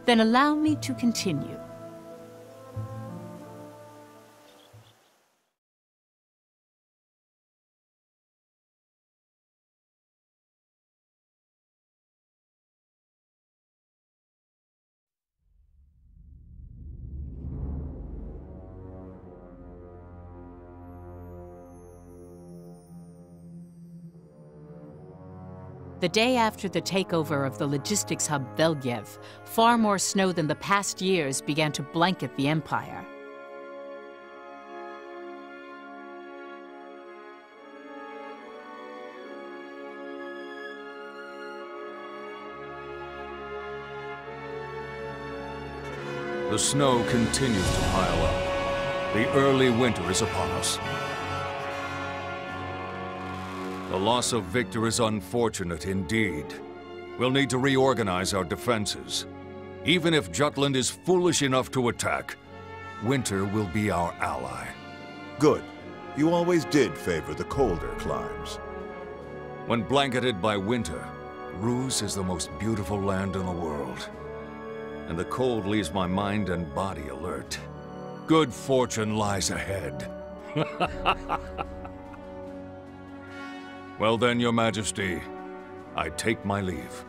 Then allow me to continue. The day after the takeover of the logistics hub Velgev, far more snow than the past years began to blanket the Empire. The snow continues to pile up. The early winter is upon us. The loss of Victor is unfortunate indeed. We'll need to reorganize our defenses. Even if Jutland is foolish enough to attack, winter will be our ally. Good. You always did favor the colder climes. When blanketed by winter, Ruz is the most beautiful land in the world. And the cold leaves my mind and body alert. Good fortune lies ahead. Well then, Your Majesty, I take my leave.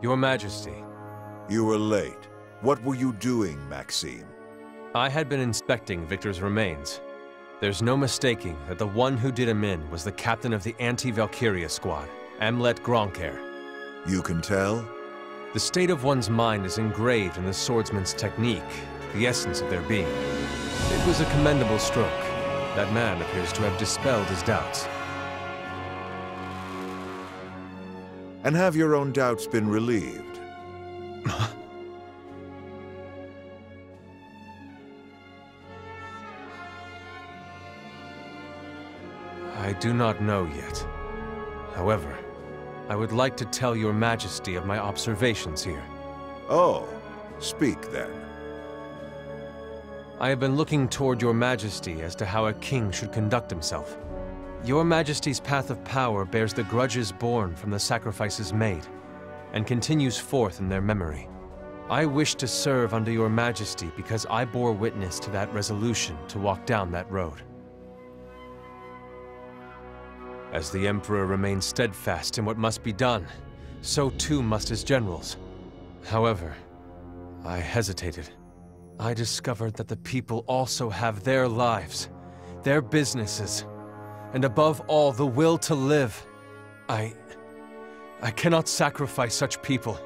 Your Majesty. You were late. What were you doing, Maxime? I had been inspecting Victor's remains. There's no mistaking that the one who did him in was the captain of the anti-Valkyria squad, Amleth Gronkair. You can tell? The state of one's mind is engraved in the swordsman's technique, the essence of their being. It was a commendable stroke. That man appears to have dispelled his doubts. And have your own doubts been relieved? I do not know yet. However, I would like to tell Your Majesty of my observations here. Oh, speak then. I have been looking toward Your Majesty as to how a king should conduct himself. Your Majesty's path of power bears the grudges born from the sacrifices made, and continues forth in their memory. I wish to serve under Your Majesty because I bore witness to that resolution to walk down that road. As the Emperor remains steadfast in what must be done, so too must his generals. However, I hesitated. I discovered that the people also have their lives, their businesses, and above all, the will to live. I cannot sacrifice such people.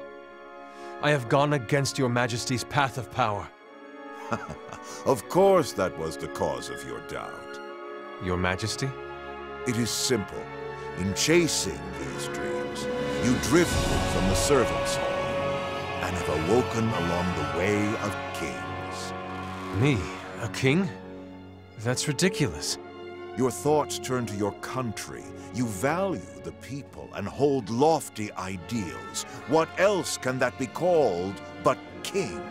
I have gone against Your Majesty's path of power. Of course that was the cause of your doubt. Your Majesty? It is simple. In chasing these dreams, you drifted from the servants' hall and have awoken along the way of kings. Me? A king? That's ridiculous. Your thoughts turn to your country. You value the people and hold lofty ideals. What else can that be called but king?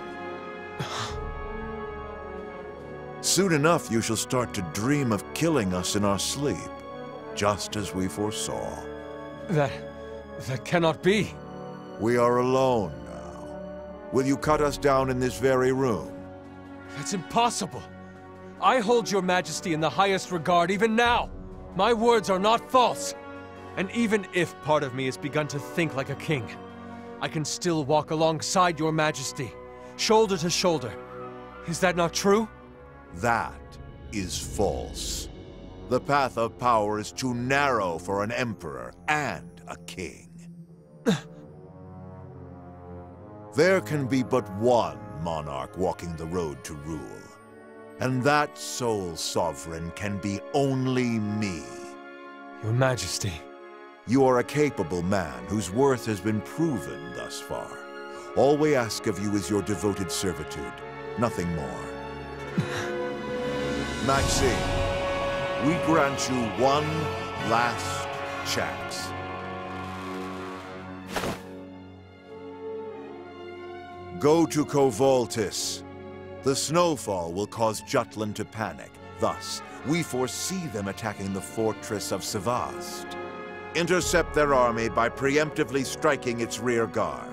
Soon enough, you shall start to dream of killing us in our sleep, just as we foresaw. That cannot be. We are alone now. Will you cut us down in this very room? That's impossible. I hold Your Majesty in the highest regard even now. My words are not false. And even if part of me has begun to think like a king, I can still walk alongside Your Majesty, shoulder to shoulder. Is that not true? That is false. The path of power is too narrow for an emperor and a king. There can be but one monarch walking the road to rule. And that sole sovereign can be only me. Your Majesty. You are a capable man whose worth has been proven thus far. All we ask of you is your devoted servitude, nothing more. Maxime, we grant you one last chance. Go to Kovoltis. The snowfall will cause Jutland to panic. Thus, we foresee them attacking the fortress of Sebast. Intercept their army by preemptively striking its rear guard.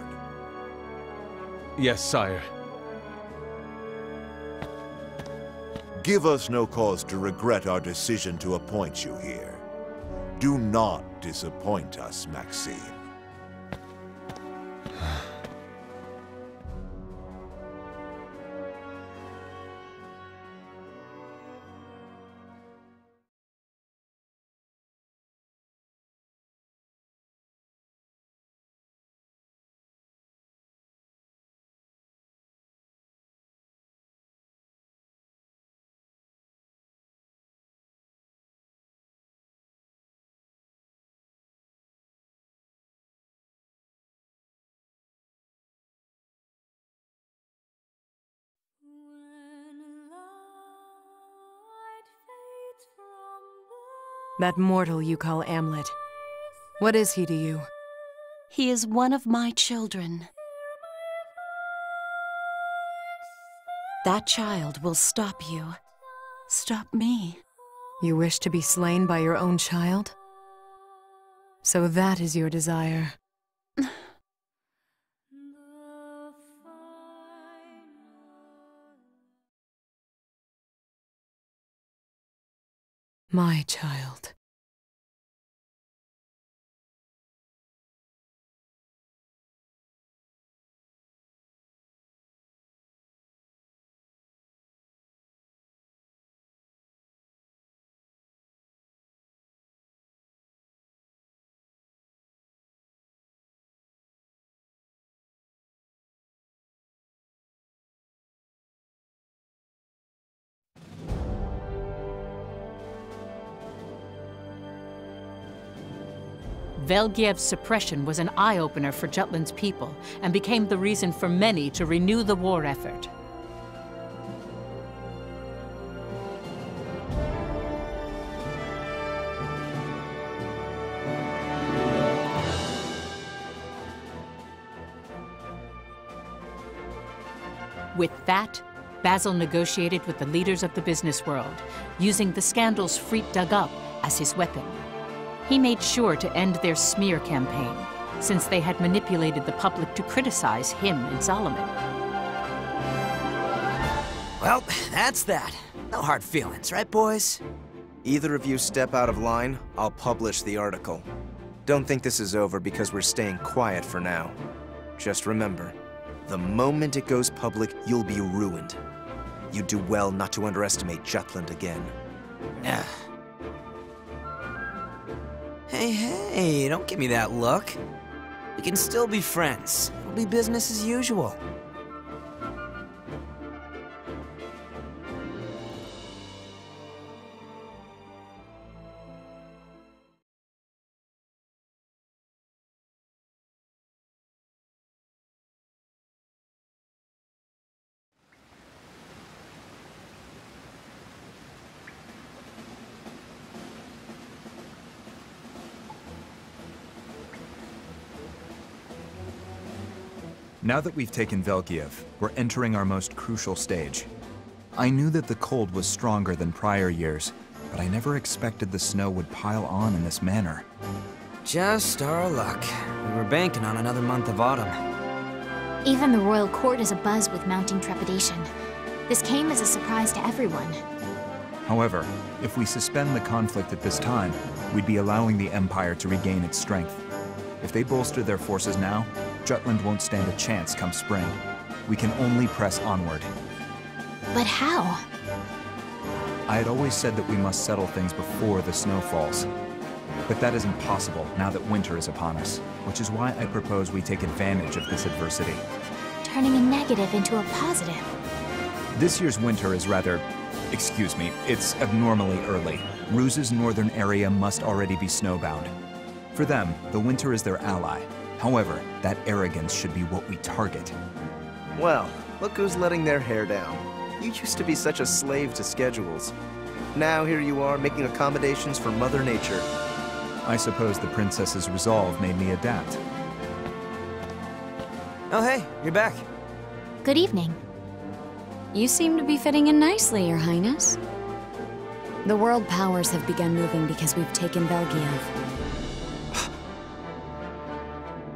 Yes, sire. Give us no cause to regret our decision to appoint you here. Do not disappoint us, Maxime. That mortal you call Amleth. What is he to you? He is one of my children. That child will stop you. Stop me. You wish to be slain by your own child? So that is your desire. My child. Valkyria's suppression was an eye-opener for Jutland's people and became the reason for many to renew the war effort. With that, Basil negotiated with the leaders of the business world, using the scandals Freet dug up as his weapon. He made sure to end their smear campaign, since they had manipulated the public to criticize him and Solomon. Well, that's that. No hard feelings, right, boys? Either of you step out of line, I'll publish the article. Don't think this is over because we're staying quiet for now. Just remember, the moment it goes public, you'll be ruined. You do well not to underestimate Jutland again. Hey, don't give me that look. We can still be friends. It'll be business as usual. Now that we've taken Valkyria, we're entering our most crucial stage. I knew that the cold was stronger than prior years, but I never expected the snow would pile on in this manner. Just our luck. We were banking on another month of autumn. Even the royal court is abuzz with mounting trepidation. This came as a surprise to everyone. However, if we suspend the conflict at this time, we'd be allowing the Empire to regain its strength. If they bolster their forces now, Jutland won't stand a chance come spring. We can only press onward. But how? I had always said that we must settle things before the snow falls. But that is impossible now that winter is upon us, which is why I propose we take advantage of this adversity. Turning a negative into a positive. This year's winter is rather... excuse me, it's abnormally early. Ruz's northern area must already be snowbound. For them, the winter is their ally. However, that arrogance should be what we target. Well, look who's letting their hair down. You used to be such a slave to schedules. Now here you are making accommodations for Mother Nature. I suppose the princess's resolve made me adapt. Oh hey, you're back. Good evening. You seem to be fitting in nicely, Your Highness. The world powers have begun moving because we've taken Velgiev.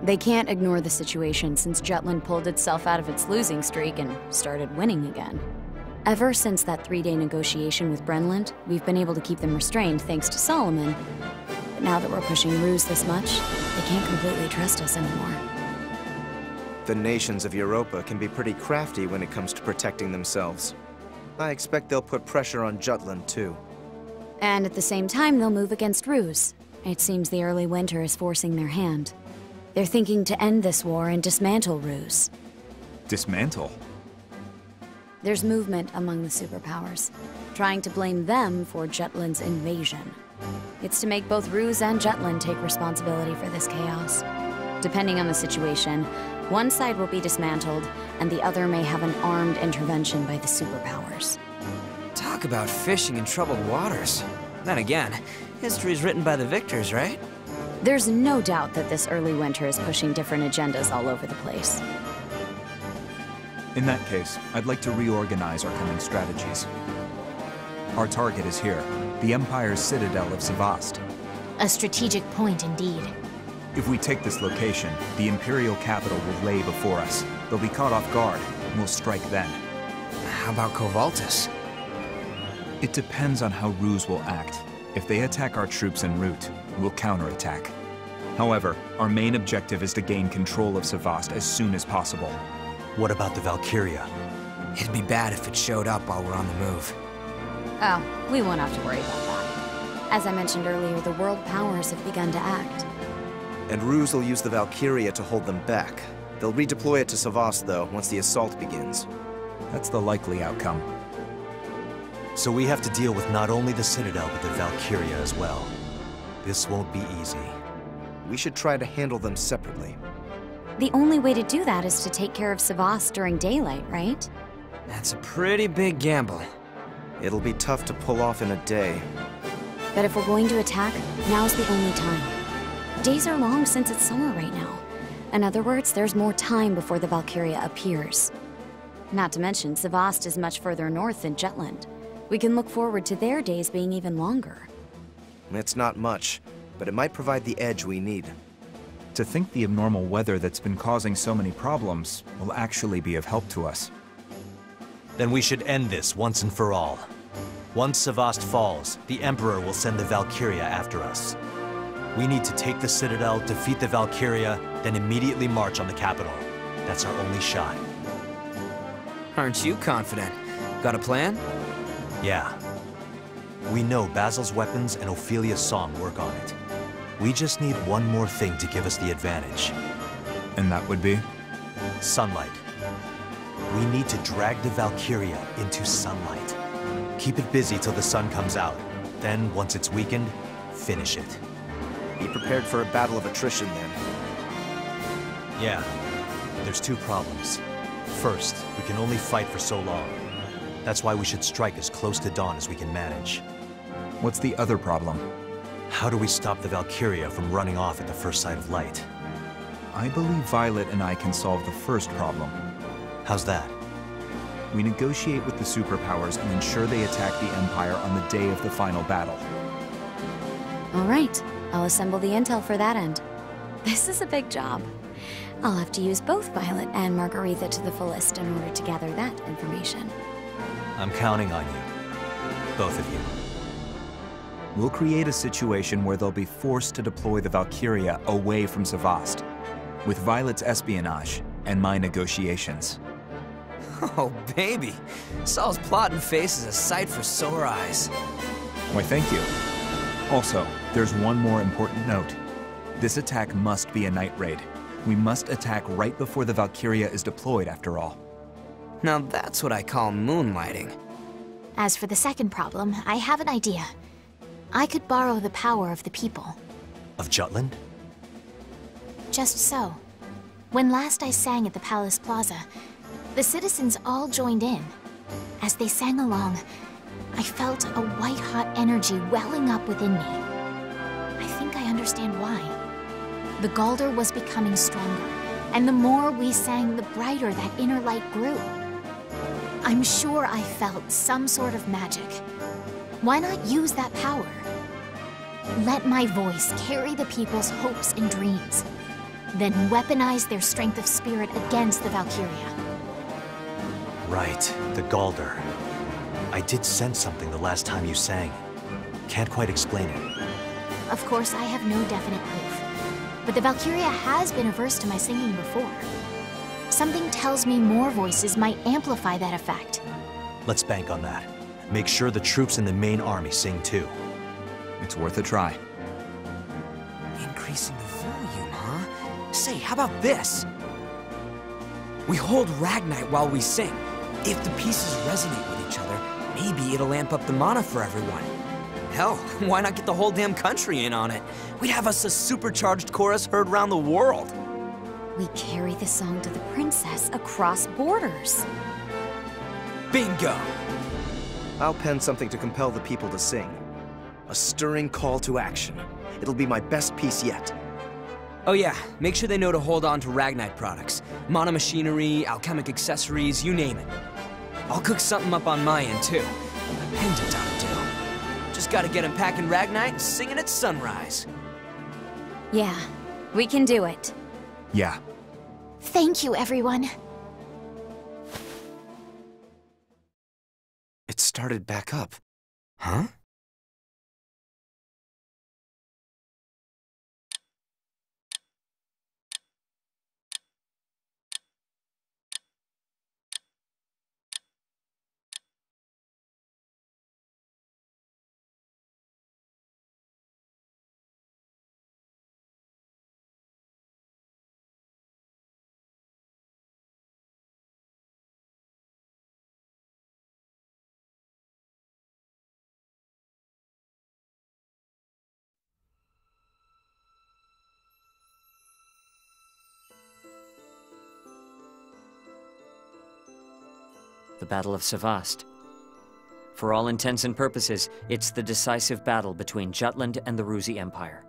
They can't ignore the situation since Jutland pulled itself out of its losing streak and started winning again. Ever since that 3-day negotiation with Brynhildr, we've been able to keep them restrained thanks to Solomon. But now that we're pushing Ruz this much, they can't completely trust us anymore. The nations of Europa can be pretty crafty when it comes to protecting themselves. I expect they'll put pressure on Jutland too. And at the same time, they'll move against Ruz. It seems the early winter is forcing their hand. They're thinking to end this war and dismantle Ruz. Dismantle? There's movement among the superpowers, trying to blame them for Jutland's invasion. It's to make both Ruz and Jutland take responsibility for this chaos. Depending on the situation, one side will be dismantled, and the other may have an armed intervention by the superpowers. Talk about fishing in troubled waters. Then again, history's written by the victors, right? There's no doubt that this early winter is pushing different agendas all over the place. In that case, I'd like to reorganize our coming strategies. Our target is here, the Empire's citadel of Sebast. A strategic point indeed. If we take this location, the Imperial capital will lay before us. They'll be caught off guard, and we'll strike then. How about Kovaltis? It depends on how Ruz will act. If they attack our troops en route, we'll counterattack. However, our main objective is to gain control of Sebast as soon as possible. What about the Valkyria? It'd be bad if it showed up while we're on the move. Oh, we won't have to worry about that. As I mentioned earlier, the world powers have begun to act. And Ruz will use the Valkyria to hold them back. They'll redeploy it to Sebast, though, once the assault begins. That's the likely outcome. So we have to deal with not only the Citadel, but the Valkyria as well. This won't be easy. We should try to handle them separately. The only way to do that is to take care of Sebast during daylight, right? That's a pretty big gamble. It'll be tough to pull off in a day. But if we're going to attack, now's the only time. Days are long since it's summer right now. In other words, there's more time before the Valkyria appears. Not to mention, Sebast is much further north than Jutland. We can look forward to their days being even longer. It's not much, but it might provide the edge we need. To think the abnormal weather that's been causing so many problems will actually be of help to us. Then we should end this once and for all. Once Sebast falls, the Emperor will send the Valkyria after us. We need to take the Citadel, defeat the Valkyria, then immediately march on the capital. That's our only shot. Aren't you confident? Got a plan? Yeah. We know Basil's weapons and Ophelia's song work on it. We just need one more thing to give us the advantage. And that would be? Sunlight. We need to drag the Valkyria into sunlight. Keep it busy till the sun comes out. Then, once it's weakened, finish it. Be prepared for a battle of attrition then. Yeah. There's two problems. First, we can only fight for so long. That's why we should strike as close to dawn as we can manage. What's the other problem? How do we stop the Valkyria from running off at the first sight of light? I believe Violet and I can solve the first problem. How's that? We negotiate with the superpowers and ensure they attack the Empire on the day of the final battle. All right, I'll assemble the intel for that end. This is a big job. I'll have to use both Violet and Margaretha to the fullest in order to gather that information. I'm counting on you. Both of you. We'll create a situation where they'll be forced to deploy the Valkyria away from Sebast, with Violet's espionage and my negotiations. Oh, baby. Saul's plotting face is a sight for sore eyes. Why, thank you. Also, there's one more important note. This attack must be a night raid. We must attack right before the Valkyria is deployed, after all. Now that's what I call moonlighting. As for the second problem, I have an idea. I could borrow the power of the people. Of Jutland? Just so. When last I sang at the Palace Plaza, the citizens all joined in. As they sang along, I felt a white-hot energy welling up within me. I think I understand why. The Galdr was becoming stronger, and the more we sang, the brighter that inner light grew. I'm sure I felt some sort of magic. Why not use that power? Let my voice carry the people's hopes and dreams, then weaponize their strength of spirit against the Valkyria. Right, the Galdr. I did sense something the last time you sang. Can't quite explain it. Of course, I have no definite proof, but the Valkyria has been averse to my singing before. Something tells me more voices might amplify that effect. Let's bank on that. Make sure the troops in the main army sing too. It's worth a try. Increasing the volume, huh? Say, how about this? We hold Ragnite while we sing. If the pieces resonate with each other, maybe it'll amp up the mana for everyone. Hell, why not get the whole damn country in on it? We'd have us a supercharged chorus heard around the world. We carry the song to the princess across borders. Bingo! I'll pen something to compel the people to sing. A stirring call to action. It'll be my best piece yet. Oh yeah, make sure they know to hold on to Ragnite products. Mana machinery, alchemic accessories, you name it. I'll cook something up on my end too. A pendant ought to do. Just gotta get him packing Ragnite and singing at sunrise. Yeah, we can do it. Yeah. Thank you, everyone. It started back up. Huh? The Battle of Sebast. For all intents and purposes, it's the decisive battle between Jutland and the Ruzhien Empire.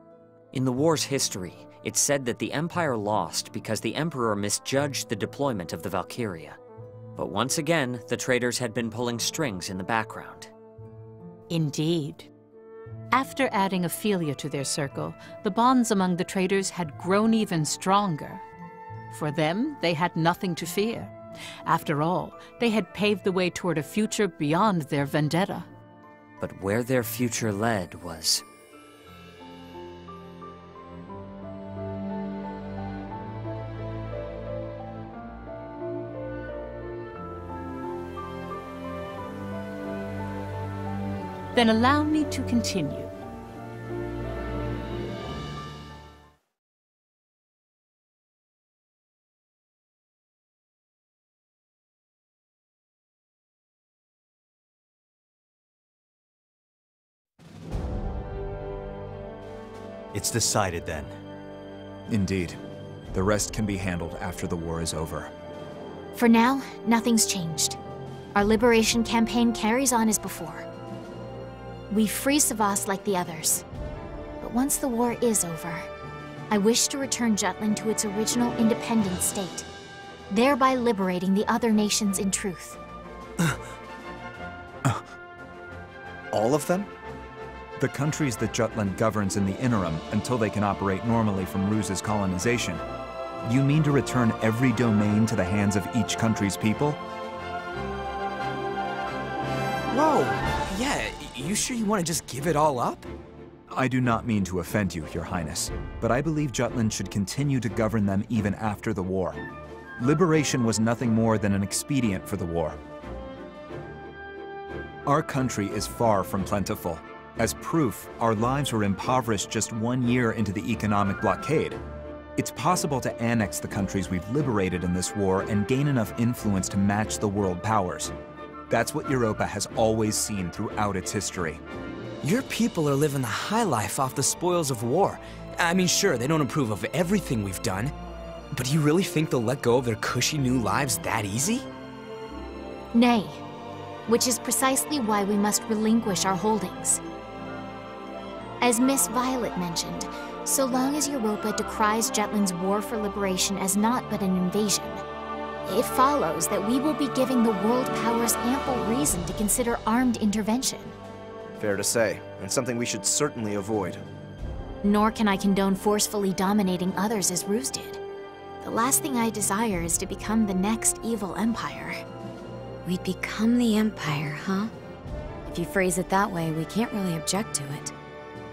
In the war's history, it's said that the Empire lost because the Emperor misjudged the deployment of the Valkyria. But once again, the Traitors had been pulling strings in the background. Indeed. After adding Ophelia to their circle, the bonds among the Traitors had grown even stronger. For them, they had nothing to fear. After all, they had paved the way toward a future beyond their vendetta. But where their future led was... Then allow me to continue. It's decided then. Indeed. The rest can be handled after the war is over. For now, nothing's changed. Our liberation campaign carries on as before. We free Sebast like the others. But once the war is over, I wish to return Jutland to its original independent state, thereby liberating the other nations in truth. All of them? The countries that Jutland governs in the interim until they can operate normally from Ruz's colonization. You mean to return every domain to the hands of each country's people? Whoa! Yeah, you sure you want to just give it all up? I do not mean to offend you, Your Highness, but I believe Jutland should continue to govern them even after the war. Liberation was nothing more than an expedient for the war. Our country is far from plentiful. As proof, our lives were impoverished just 1 year into the economic blockade. It's possible to annex the countries we've liberated in this war and gain enough influence to match the world powers. That's what Europa has always seen throughout its history. Your people are living the high life off the spoils of war. I mean, sure, they don't approve of everything we've done, but do you really think they'll let go of their cushy new lives that easy? Nay, which is precisely why we must relinquish our holdings. As Miss Violet mentioned, so long as Europa decries Jutland's war for liberation as naught but an invasion, it follows that we will be giving the world powers ample reason to consider armed intervention. Fair to say, and something we should certainly avoid. Nor can I condone forcefully dominating others as Ruz did. The last thing I desire is to become the next evil empire. We'd become the Empire, huh? If you phrase it that way, we can't really object to it.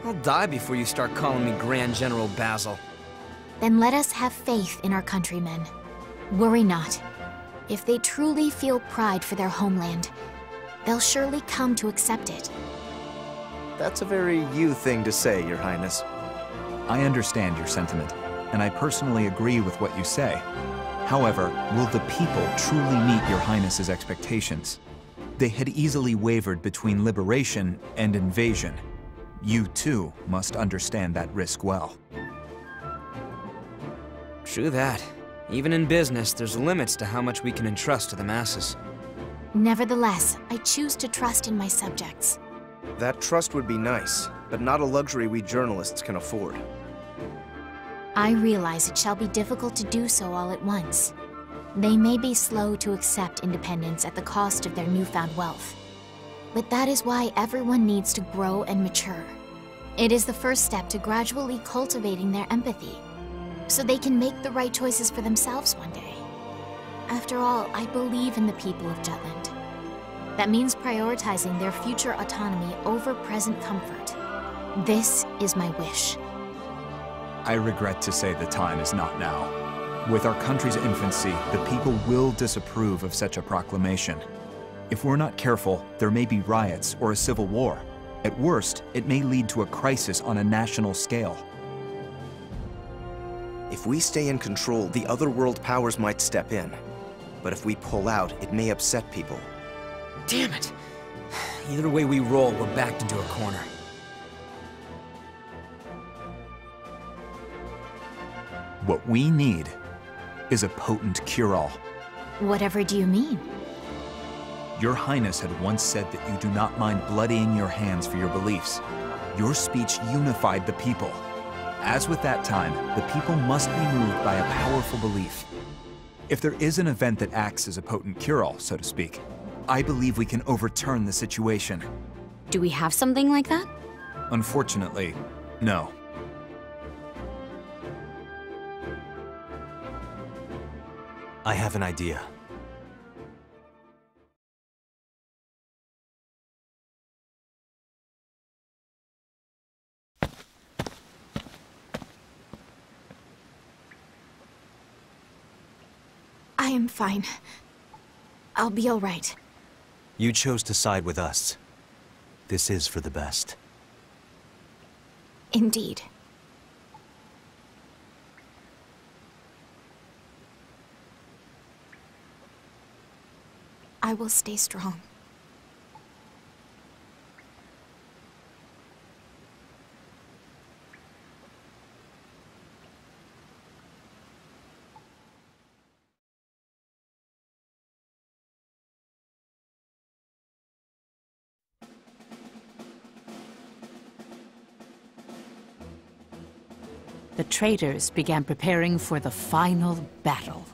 I'll die before you start calling me Grand General Basil. Then let us have faith in our countrymen. Worry not. If they truly feel pride for their homeland, they'll surely come to accept it. That's a very you thing to say, Your Highness. I understand your sentiment, and I personally agree with what you say. However, will the people truly meet Your Highness's expectations? They had easily wavered between liberation and invasion. You, too, must understand that risk well. True that. Even in business, there's limits to how much we can entrust to the masses. Nevertheless, I choose to trust in my subjects. That trust would be nice, but not a luxury we journalists can afford. I realize it shall be difficult to do so all at once. They may be slow to accept independence at the cost of their newfound wealth. But that is why everyone needs to grow and mature. It is the first step to gradually cultivating their empathy, so they can make the right choices for themselves one day. After all, I believe in the people of Jutland. That means prioritizing their future autonomy over present comfort. This is my wish. I regret to say the time is not now. With our country's infancy, the people will disapprove of such a proclamation. If we're not careful, there may be riots or a civil war. At worst, it may lead to a crisis on a national scale. If we stay in control, the other world powers might step in. But if we pull out, it may upset people. Damn it! Either way we roll, we're backed into a corner. What we need is a potent cure-all. Whatever do you mean? Your Highness had once said that you do not mind bloodying your hands for your beliefs. Your speech unified the people. As with that time, the people must be moved by a powerful belief. If there is an event that acts as a potent cure-all, so to speak, I believe we can overturn the situation. Do we have something like that? Unfortunately, no. I have an idea. I am fine. I'll be all right. You chose to side with us. This is for the best. Indeed. I will stay strong. The traitors began preparing for the final battle.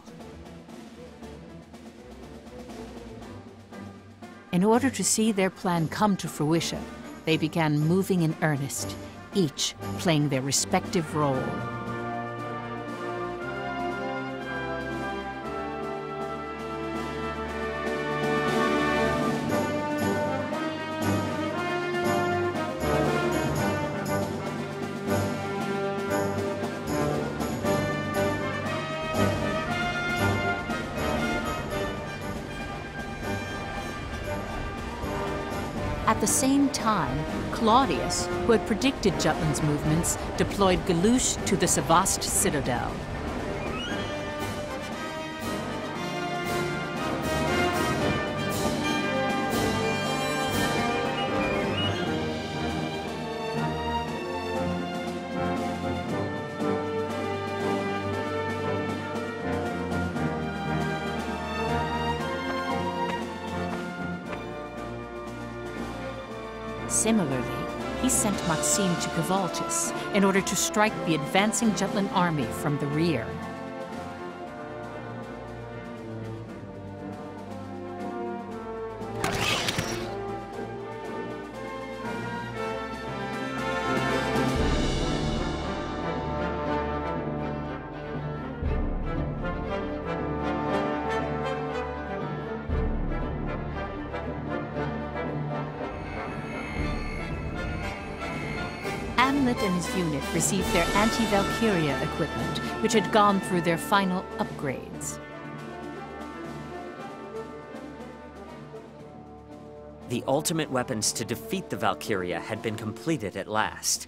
In order to see their plan come to fruition, they began moving in earnest, each playing their respective role. At the same time, Claudius, who had predicted Jutland's movements, deployed Galush to the Sebast citadel. Similarly, he sent Maxime to Kvaltis in order to strike the advancing Jutland army from the rear. Amleth and his unit received their anti-Valkyria equipment, which had gone through their final upgrades. The ultimate weapons to defeat the Valkyria had been completed at last.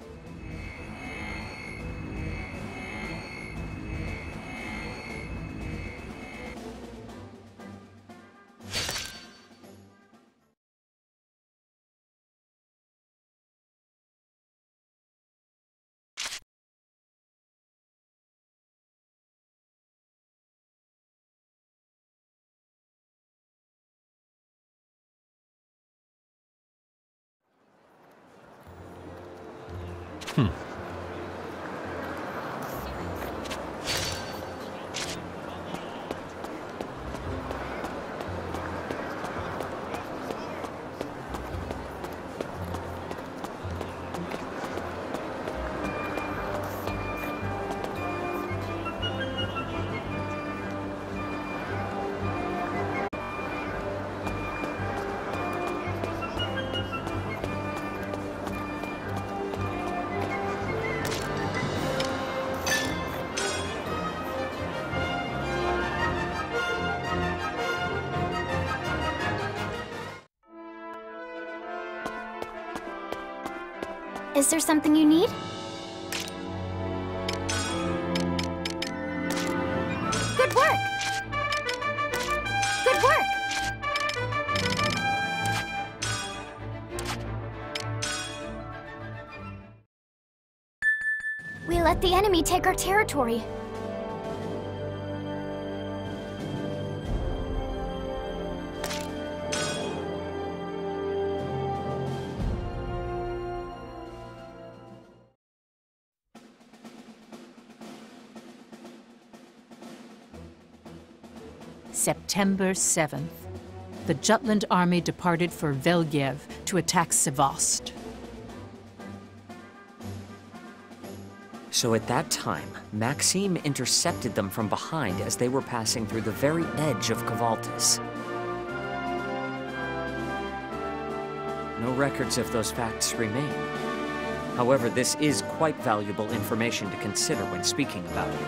Is there something you need? Good work! Good work! We let the enemy take our territory. September 7th. The Jutland army departed for Velgiev to attack Sebast. So at that time, Maxime intercepted them from behind as they were passing through the very edge of Kvaltis. No records of those facts remain. However, this is quite valuable information to consider when speaking about it.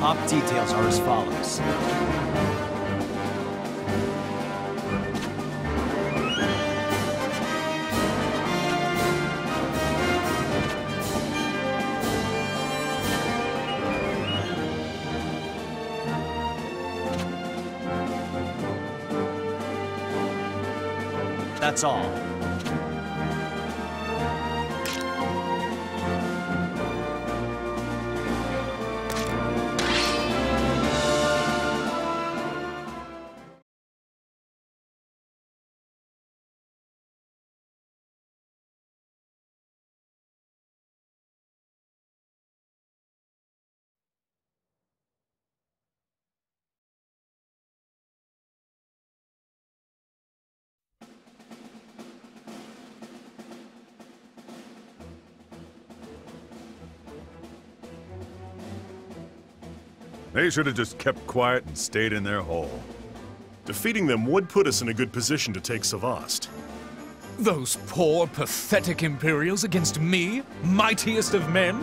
Op details are as follows. That's all. They should have just kept quiet and stayed in their hole. Defeating them would put us in a good position to take Sebast. Those poor, pathetic Imperials against me, mightiest of men?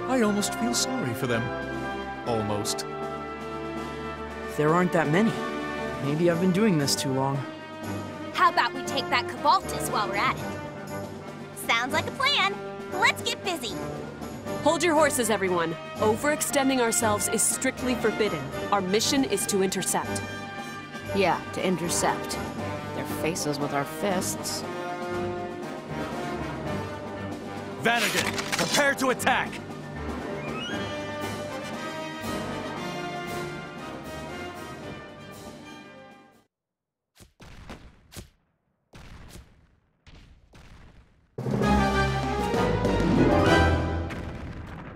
I almost feel sorry for them. Almost. There aren't that many. Maybe I've been doing this too long. How about we take that Kvaltis while we're at it? Sounds like a plan. Let's get busy. Hold your horses, everyone. Overextending ourselves is strictly forbidden. Our mission is to intercept. Yeah, to intercept. Their faces with our fists. Vanagon, prepare to attack!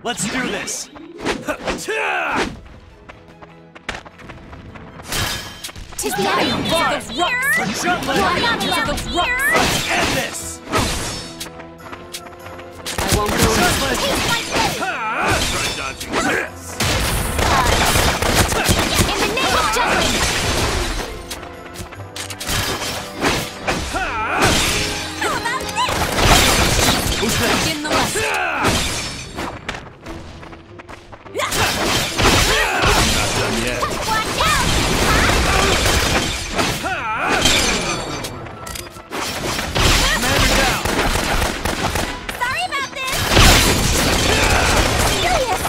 Let's do this! Tis the enemy! For Jutland! Let's End this! I won't go Jutland! Try dodging this! In the name of Jutland! How about this? Who's next? Begin the lesson. Not done yet. Watch out! Commander down! Sorry about this! Serious!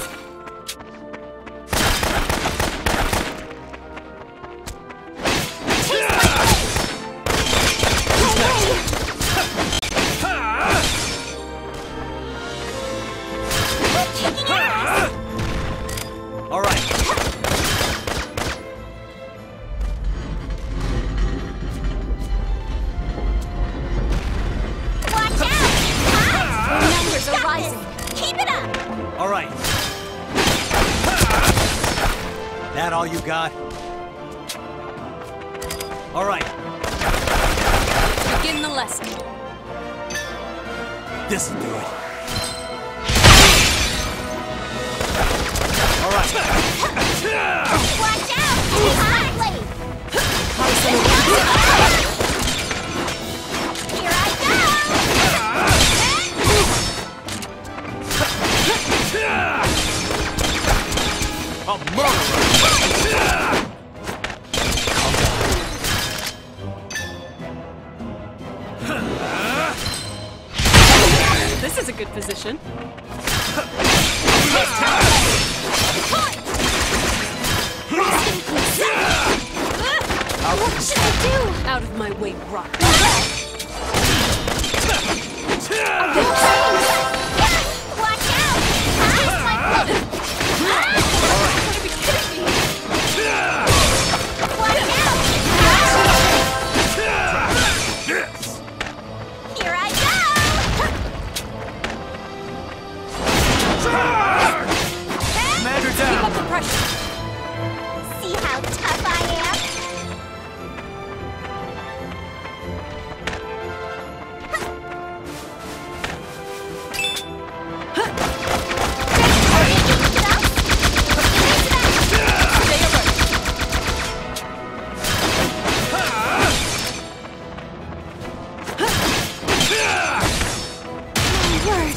All right. Watch out! Your numbers are rising. Keep it up! All right. That all you got? All right. Begin the lesson. This'll do it. All right. Watch out! Hotly! Here I A murderer! This is a good position. What should I do? Out of my way, rock. Watch out! Taste my blood! Gotta be kidding me. Watch out! Here I go! Commander Keep down! up the pressure. See how tough I am?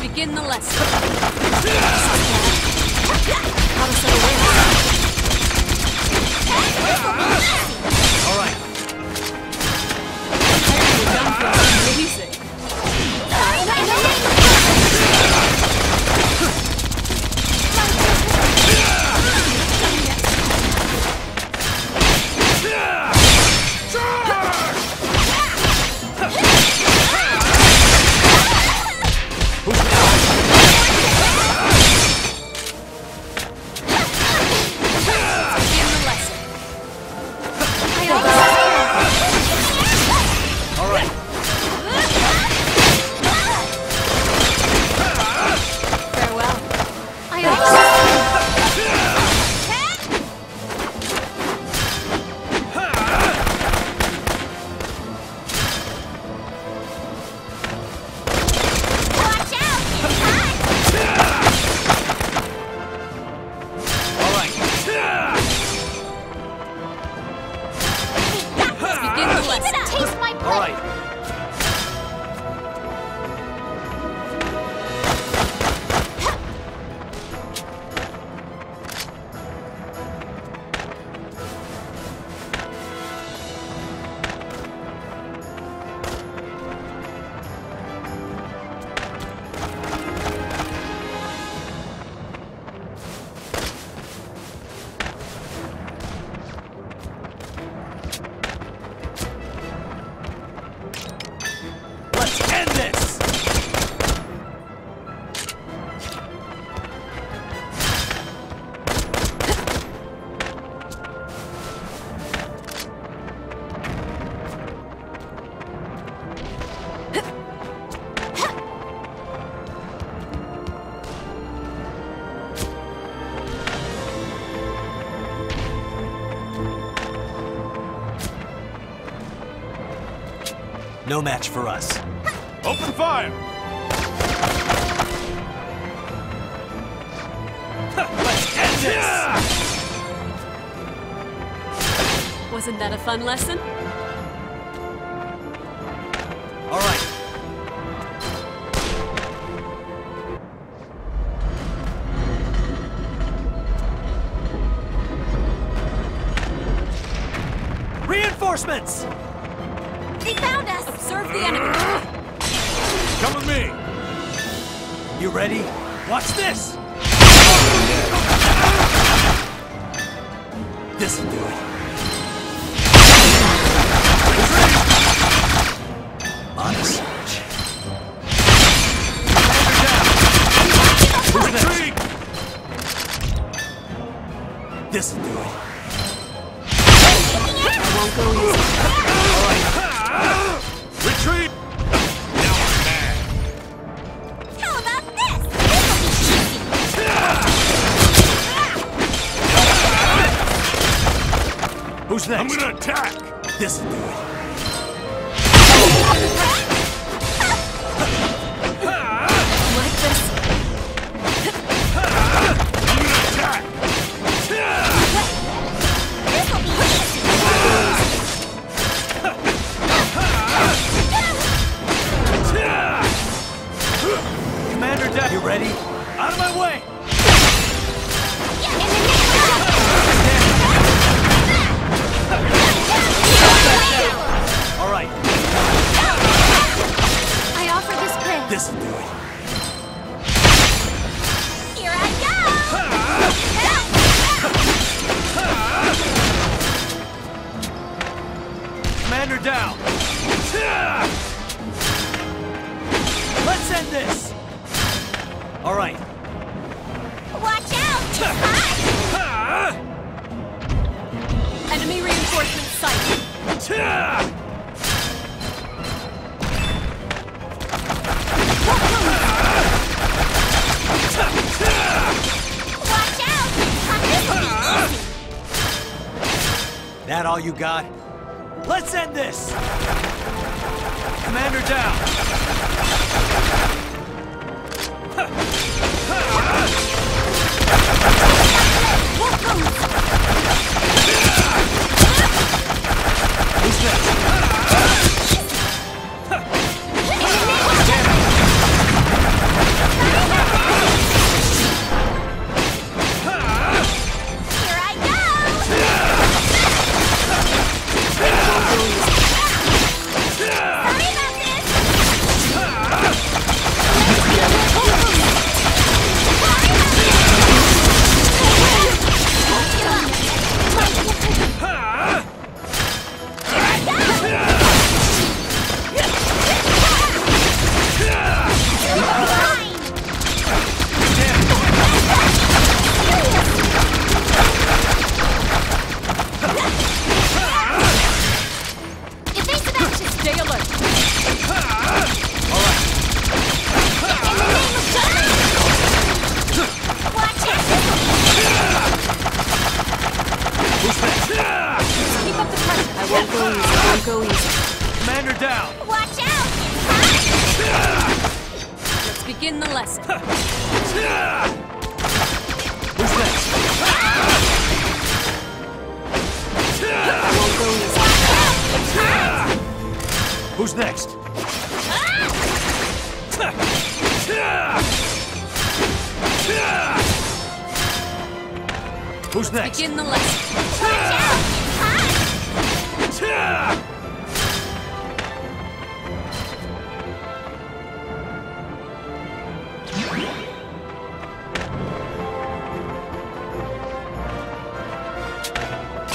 Begin the lesson. All right. Amazing. All right. No match for us. Open fire! Let's end this! Wasn't that a fun lesson? All right. Reinforcements! They found us! Observe the enemy! Come with me! You ready? Watch this! This'll do it. On a surge. Retreat! This'll do it. I won't go easy. Retreat! Now I'm mad. How about this? Who's next? I'm gonna attack! This'll do it. Like this. I'm gonna attack! Commander Deck, you ready? Out of my way! All right. I offer this bridge. This'll do it. Here I go! Commander down. Let's end this. All right. Watch out! Enemy reinforcement sighted. Watch out! This will be easy. That all you got? Let's end this. Commander down. Who's next? Here I go! Sorry about Go easy. Commander down. Watch out! Let's begin the lesson. Who's next? Won't go easy. Who's next? Who's next? Begin the lesson. Watch out!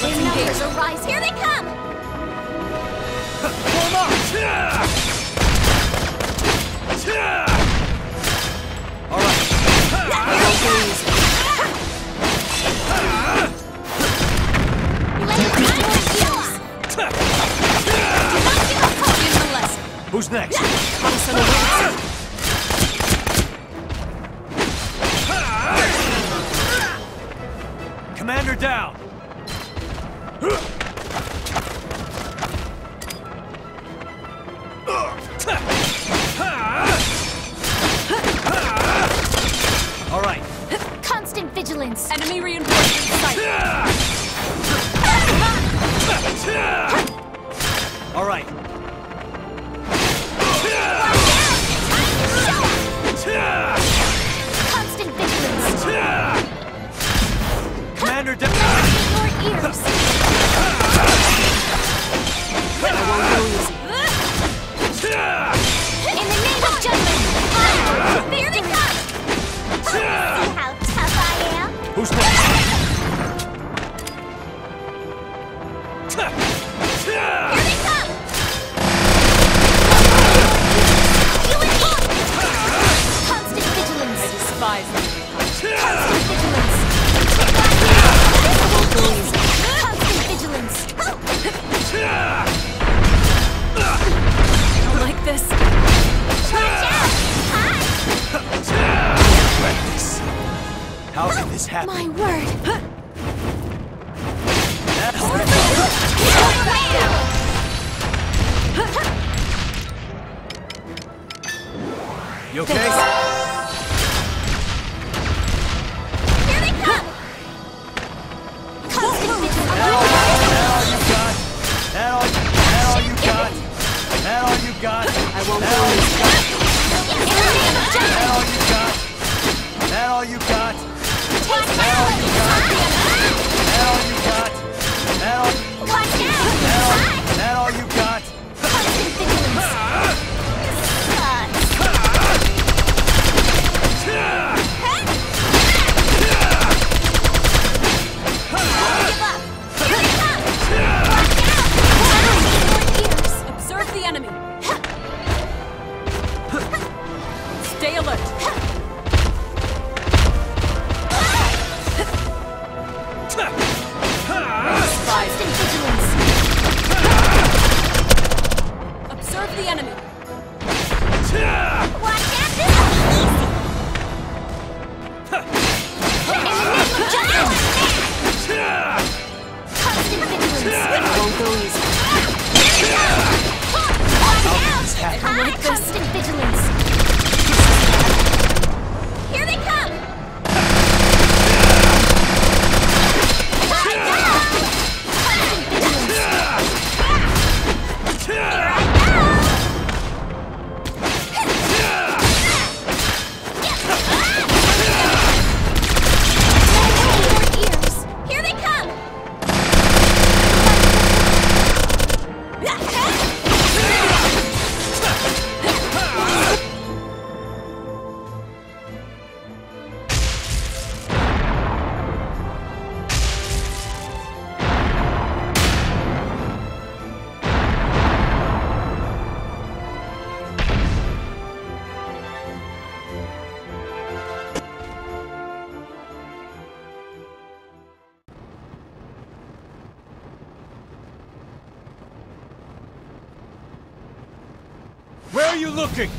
Let's engage. Rise. Here they come! Form up! All right. Go easy. Begin the lesson. Who's next? Thompson awaits. Commander down. fiddlings! Enemy reinforcements in sight! All right. Constant vigilance! Commander, your ears! I won't go easy. In the name of Jutland! There they come! See how tough I am? Who's next? Here they come! You and me! Constant vigilance! I despise them. Constant vigilance! I won't go easy. Constant vigilance! I don't like this. Watch out! How did this happen? My word! You okay? Here they come! Constant vigilance! That all you got? That all you got? That all you got? I won't go easy. In the name of Jutland! That all you got? That all you got? Watch That all you got? out! That all you got? That all Watch out! that all you got? Constant vigilance! Sucks. Give up! Here they come! Watch out! Observe the enemy. Stay alert. Constant vigilance! Observe the enemy. Watch out! This will be easy! In the name of Jutland! Constant vigilance! I won't go easy. Watch out! I don't like this. Constant vigilance! Here they come! Constant vigilance! Here I go! Ears! Here they come! Where are you looking?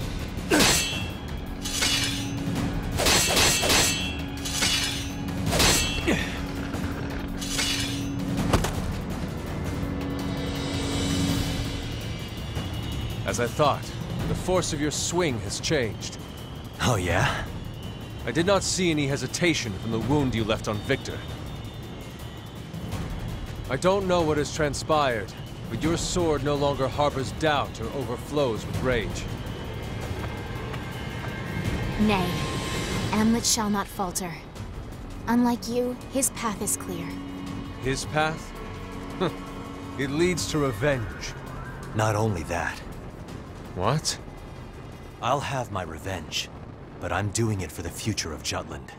As I thought, the force of your swing has changed. Oh yeah? I did not see any hesitation from the wound you left on Victor. I don't know what has transpired, but your sword no longer harbors doubt or overflows with rage. Nay, Amleth shall not falter. Unlike you, his path is clear. His path? It leads to revenge. Not only that. What? I'll have my revenge, but I'm doing it for the future of Jutland.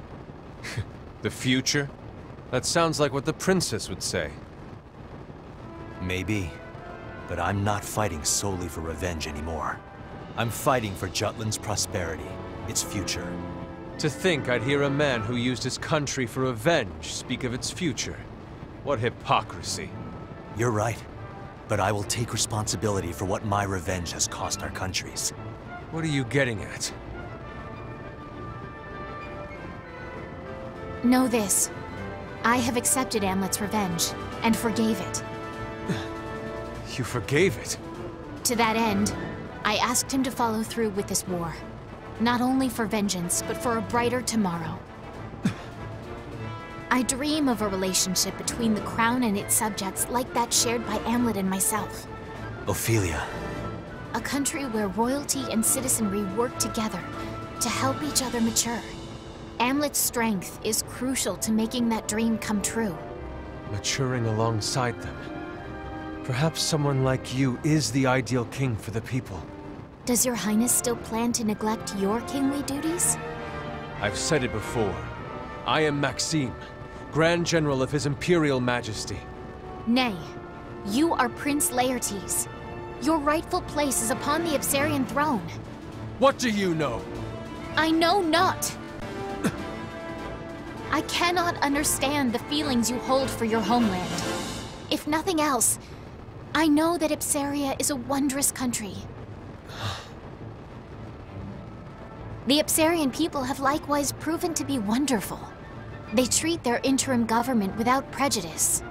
The future? That sounds like what the princess would say. Maybe, but I'm not fighting solely for revenge anymore. I'm fighting for Jutland's prosperity, its future. To think I'd hear a man who used his country for revenge speak of its future. What hypocrisy. You're right, but I will take responsibility for what my revenge has cost our countries. What are you getting at? Know this. I have accepted Amleth's revenge, and forgave it. You forgave it? To that end, I asked him to follow through with this war. Not only for vengeance, but for a brighter tomorrow. I dream of a relationship between the crown and its subjects like that shared by Amleth and myself. Ophelia. A country where royalty and citizenry work together to help each other mature. Amleth's strength is crucial to making that dream come true. Maturing alongside them. Perhaps someone like you is the ideal king for the people. Does your highness still plan to neglect your kingly duties? I've said it before. I am Maxime, Grand General of His Imperial Majesty. Nay, you are Prince Laertes. Your rightful place is upon the Absarian throne. What do you know? I know not. I cannot understand the feelings you hold for your homeland. If nothing else, I know that Absaria is a wondrous country. The Absarian people have likewise proven to be wonderful. They treat their interim government without prejudice.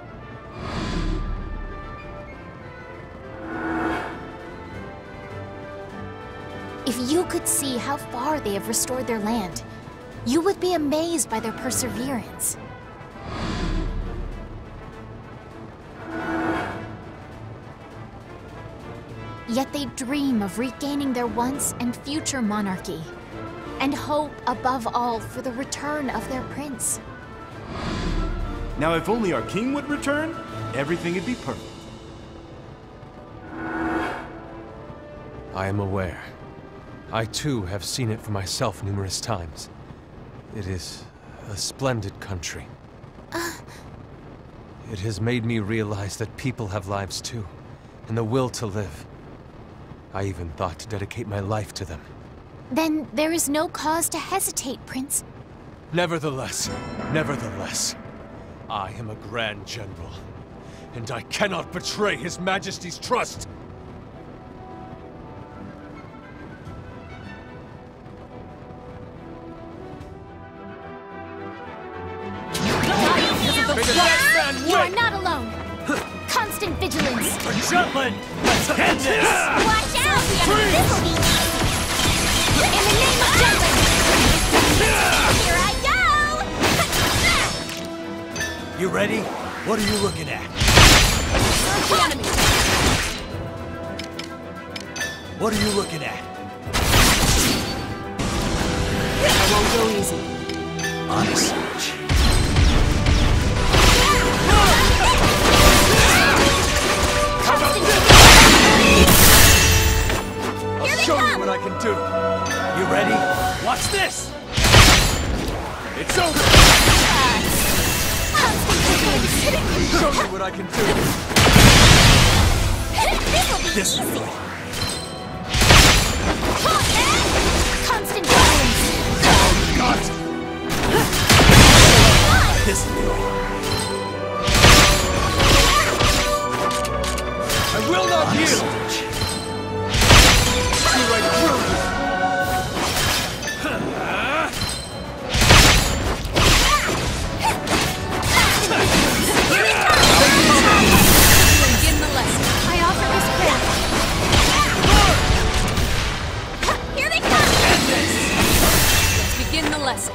If you could see how far they have restored their land, you would be amazed by their perseverance. Yet they dream of regaining their once and future monarchy, and hope above all for the return of their prince. Now if only our king would return, everything would be perfect. I am aware. I too have seen it for myself numerous times. It is a splendid country. It has made me realize that people have lives too, and the will to live. I even thought to dedicate my life to them. Then there is no cause to hesitate, Prince. Nevertheless, I am a Grand General, and I cannot betray His Majesty's trust. You are not alone! Constant vigilance! For Jutland! Let's end this! Watch out! This will be easy! In the name of Jutland! Here I go! You ready? What are you looking at? Serve the enemy! What are you looking at? I won't go easy. On a search. I'll show you what I can do. You ready? Watch this! It's over! I'll show you what I can do. This will be easy. Constant violence. Got this will do it. I will not yield! See right through you! Begin the lesson. I offer this prayer. Here they come! Let's begin the lesson.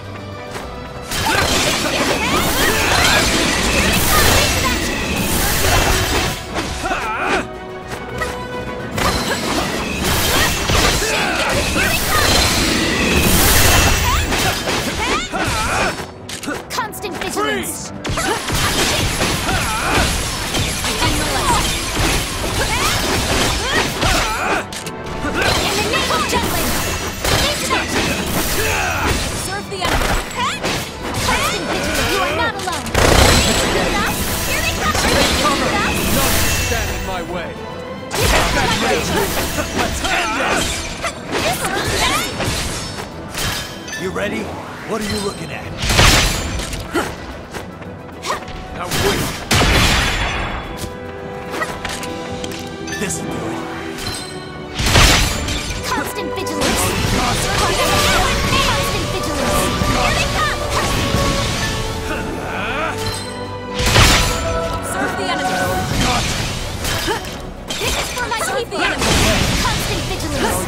Constant vigilance! In the name of Jutland! Serve the enemy. Constant vigilance! You are not alone! Here they come! None stand in my way! Let's end this! You ready? What are you looking at? Now wait! This will do it. Constant vigilance! Constant vigilance! Here they come! Serve the enemy. This is for my people! Constant vigilance!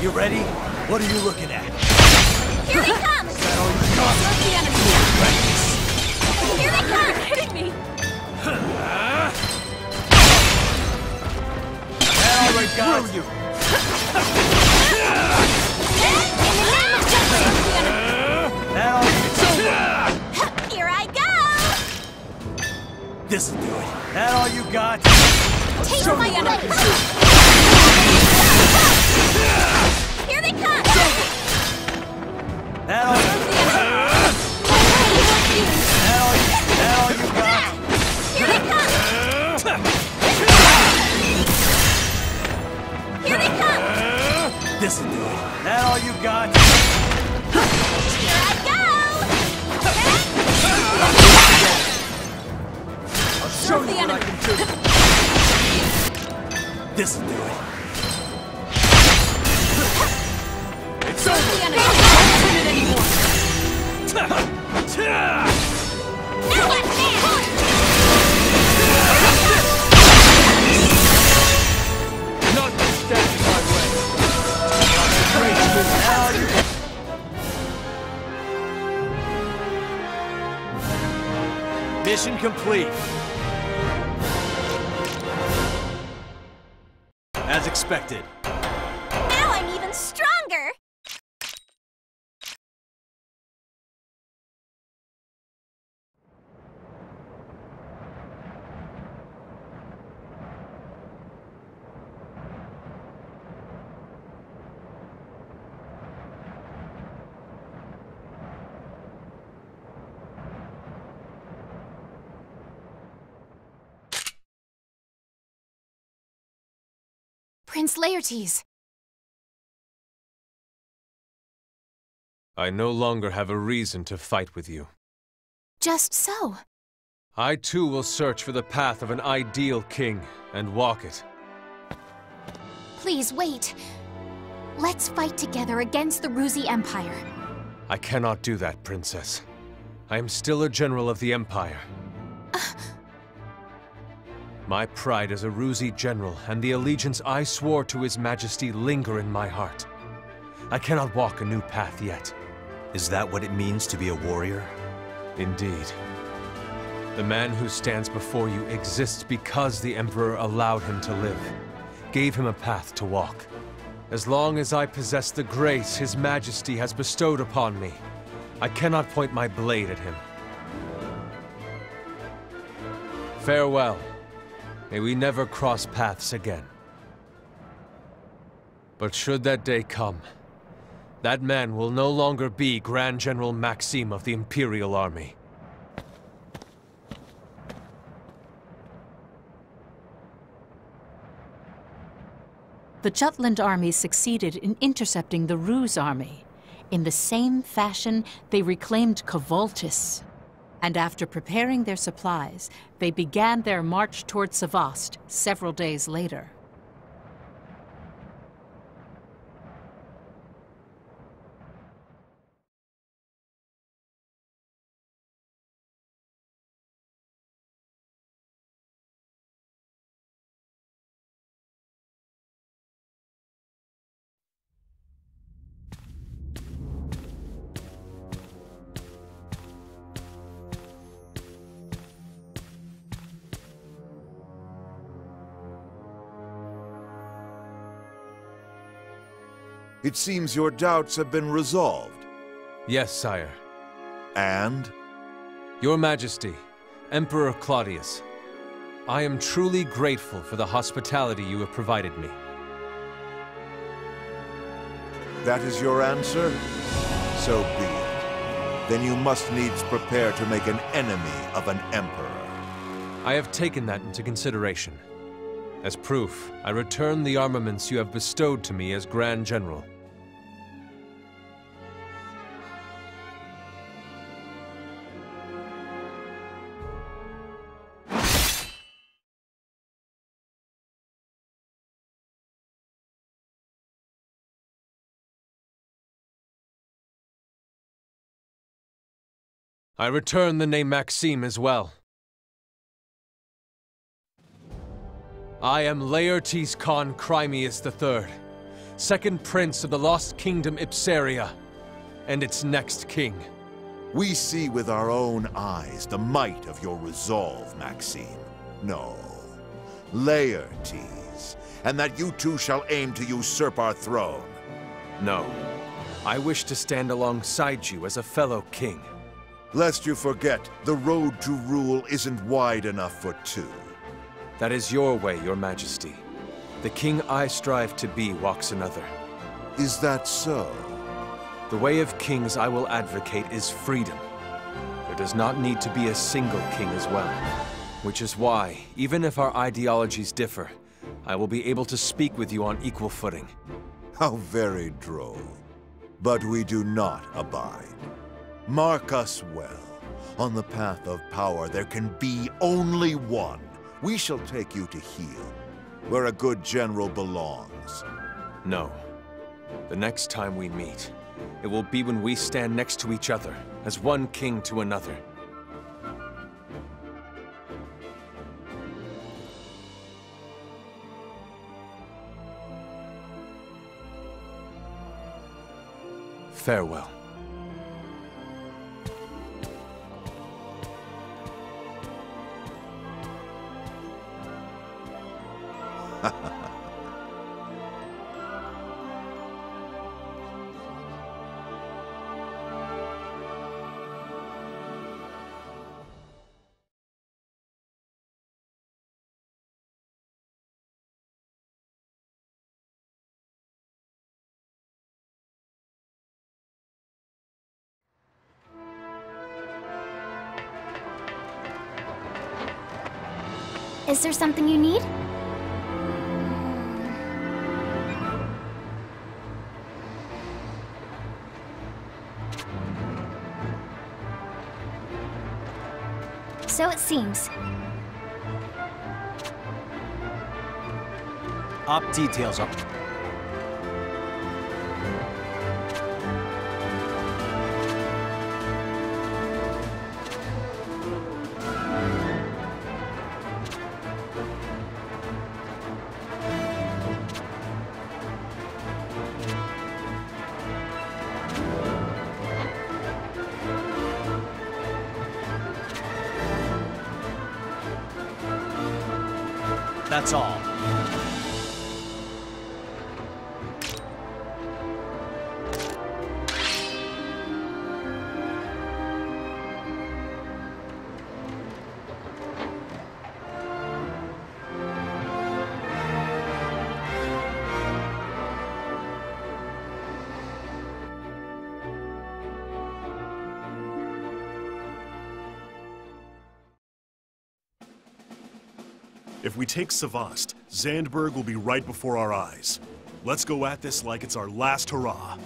You ready? What are you looking at? Here they come! Serve the enemy. This'll do it. That all you got? Take my enemy! Here they come! That all you got? Here they come! Here they come! This'll do it. That all you got? Here I go! I'll show you what I can do. This'll do it. It's over! The enemy can't win it anymore! Notwithstanding my way. Mission complete. As expected. Now I'm even stronger! Prince Laertes. I no longer have a reason to fight with you. Just so. I too will search for the path of an ideal king and walk it. Please wait. Let's fight together against the Ruzhien Empire. I cannot do that, Princess. I am still a general of the Empire. My pride as a Ruzhi general and the allegiance I swore to His Majesty linger in my heart. I cannot walk a new path yet. Is that what it means to be a warrior? Indeed. The man who stands before you exists because the Emperor allowed him to live, gave him a path to walk. As long as I possess the grace His Majesty has bestowed upon me, I cannot point my blade at him. Farewell. May we never cross paths again. But should that day come, that man will no longer be Grand General Maxime of the Imperial Army. The Jutland army succeeded in intercepting the Ruz army. In the same fashion, they reclaimed Kovoltis. And after preparing their supplies, they began their march toward Sebast several days later. It seems your doubts have been resolved. Yes, sire. And? Your Majesty, Emperor Claudius, I am truly grateful for the hospitality you have provided me. That is your answer? So be it. Then you must needs prepare to make an enemy of an emperor. I have taken that into consideration. As proof, I return the armaments you have bestowed to me as Grand General. I return the name Maxime as well. I am Laertes Khan Crimeus III, second prince of the lost kingdom Ipsaria, and its next king. We see with our own eyes the might of your resolve, Maxime. No, Laertes, and that you too shall aim to usurp our throne. No, I wish to stand alongside you as a fellow king. Lest you forget, the road to rule isn't wide enough for two. That is your way, your majesty. The king I strive to be walks another. Is that so? The way of kings I will advocate is freedom. There does not need to be a single king as well. Which is why, even if our ideologies differ, I will be able to speak with you on equal footing. How very droll. But we do not abide. Mark us well. On the path of power, there can be only one. We shall take you to heal, where a good general belongs. No. The next time we meet, it will be when we stand next to each other, as one king to another. Farewell. Is there something you need? So it seems. Op details up. That's all. If we take Sebast, Zandberg will be right before our eyes. Let's go at this like it's our last hurrah.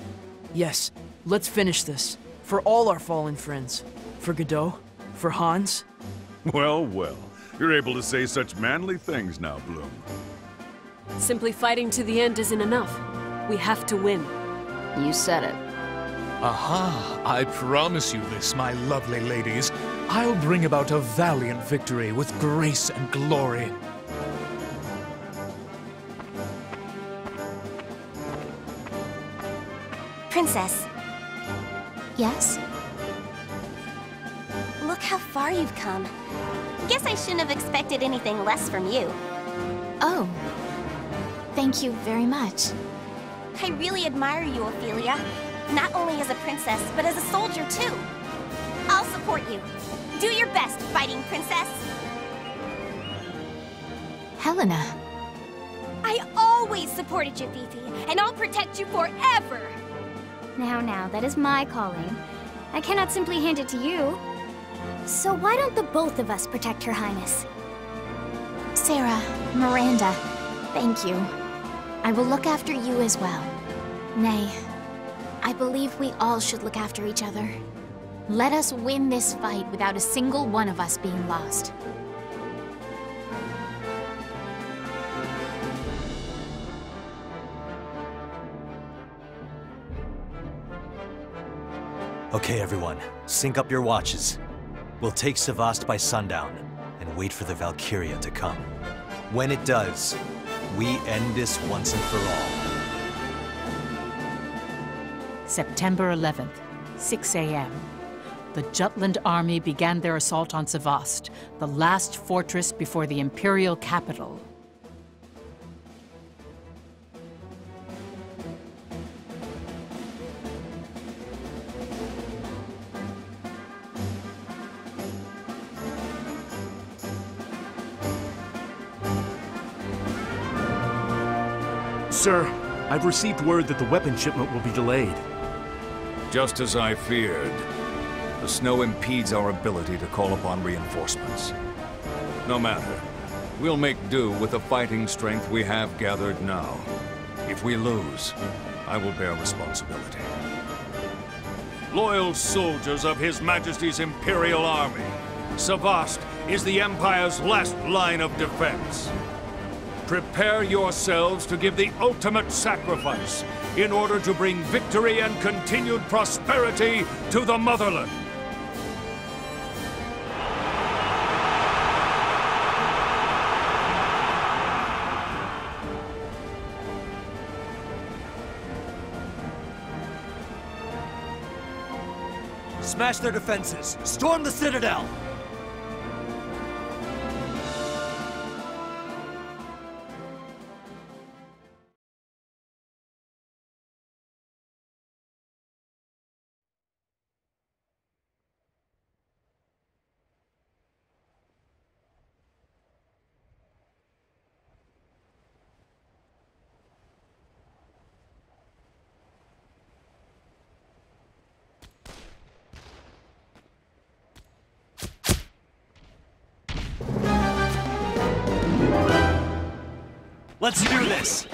Yes, let's finish this. For all our fallen friends. For Godot. For Hans. Well, well. You're able to say such manly things now, Bloom. Simply fighting to the end isn't enough. We have to win. You said it. Aha! I promise you this, my lovely ladies. I'll bring about a valiant victory with grace and glory. Princess. Yes? Look how far you've come. Guess I shouldn't have expected anything less from you. Oh. Thank you very much. I really admire you, Ophelia. Not only as a princess, but as a soldier, too. I'll support you. Do your best, fighting princess. Helena. I always supported you, Fifi, and I'll protect you forever. Now, that is my calling. I cannot simply hand it to you. So why don't the both of us protect Her Highness? Sarah, Miranda, thank you. I will look after you as well. Nay, I believe we all should look after each other. Let us win this fight without a single one of us being lost. Okay, everyone, sync up your watches. We'll take Sebast by sundown and wait for the Valkyria to come. When it does, we end this once and for all. September 11th, 6 a.m. The Jutland army began their assault on Sebast, the last fortress before the Imperial capital. Sir, I've received word that the weapon shipment will be delayed. Just as I feared. The snow impedes our ability to call upon reinforcements. No matter. We'll make do with the fighting strength we have gathered now. If we lose, I will bear responsibility. Loyal soldiers of His Majesty's Imperial Army, Sebast is the Empire's last line of defense. Prepare yourselves to give the ultimate sacrifice in order to bring victory and continued prosperity to the motherland. Smash their defenses! Storm the citadel! Let's do this!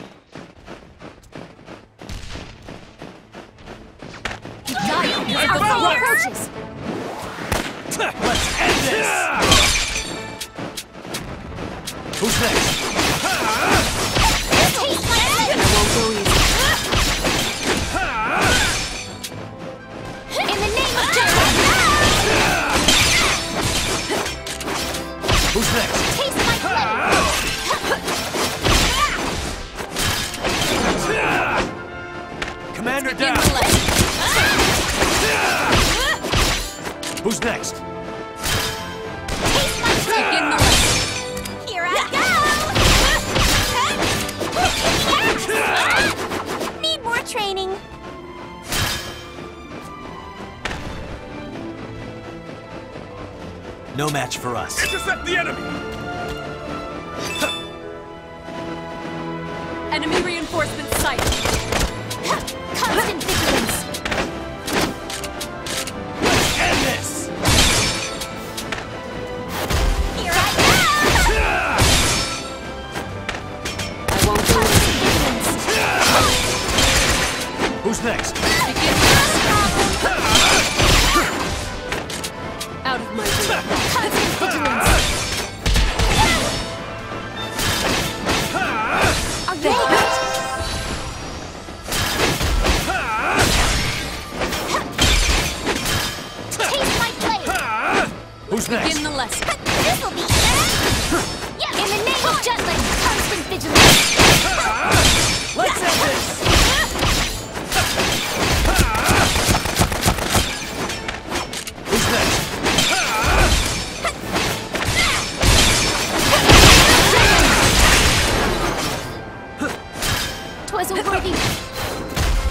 Approaches! Let's end this! Who's next? It won't go easy. In the name of justice! Who's next? Taste my blade! Commander down! Who's next? Begin the list. Here I go! Need more training. No match for us. Intercept the enemy! Enemy reinforcements sighted. Constant vigilance. Let's end this! Here I go! I won't go easy. Who's next? Out of my way. Constant vigilance. Are they hurt? Taste my blade. Who's next? Begin the lesson. This'll be in the name of Jutland, constant vigilance. Let's end this! Who's next? 'Twas a worthy.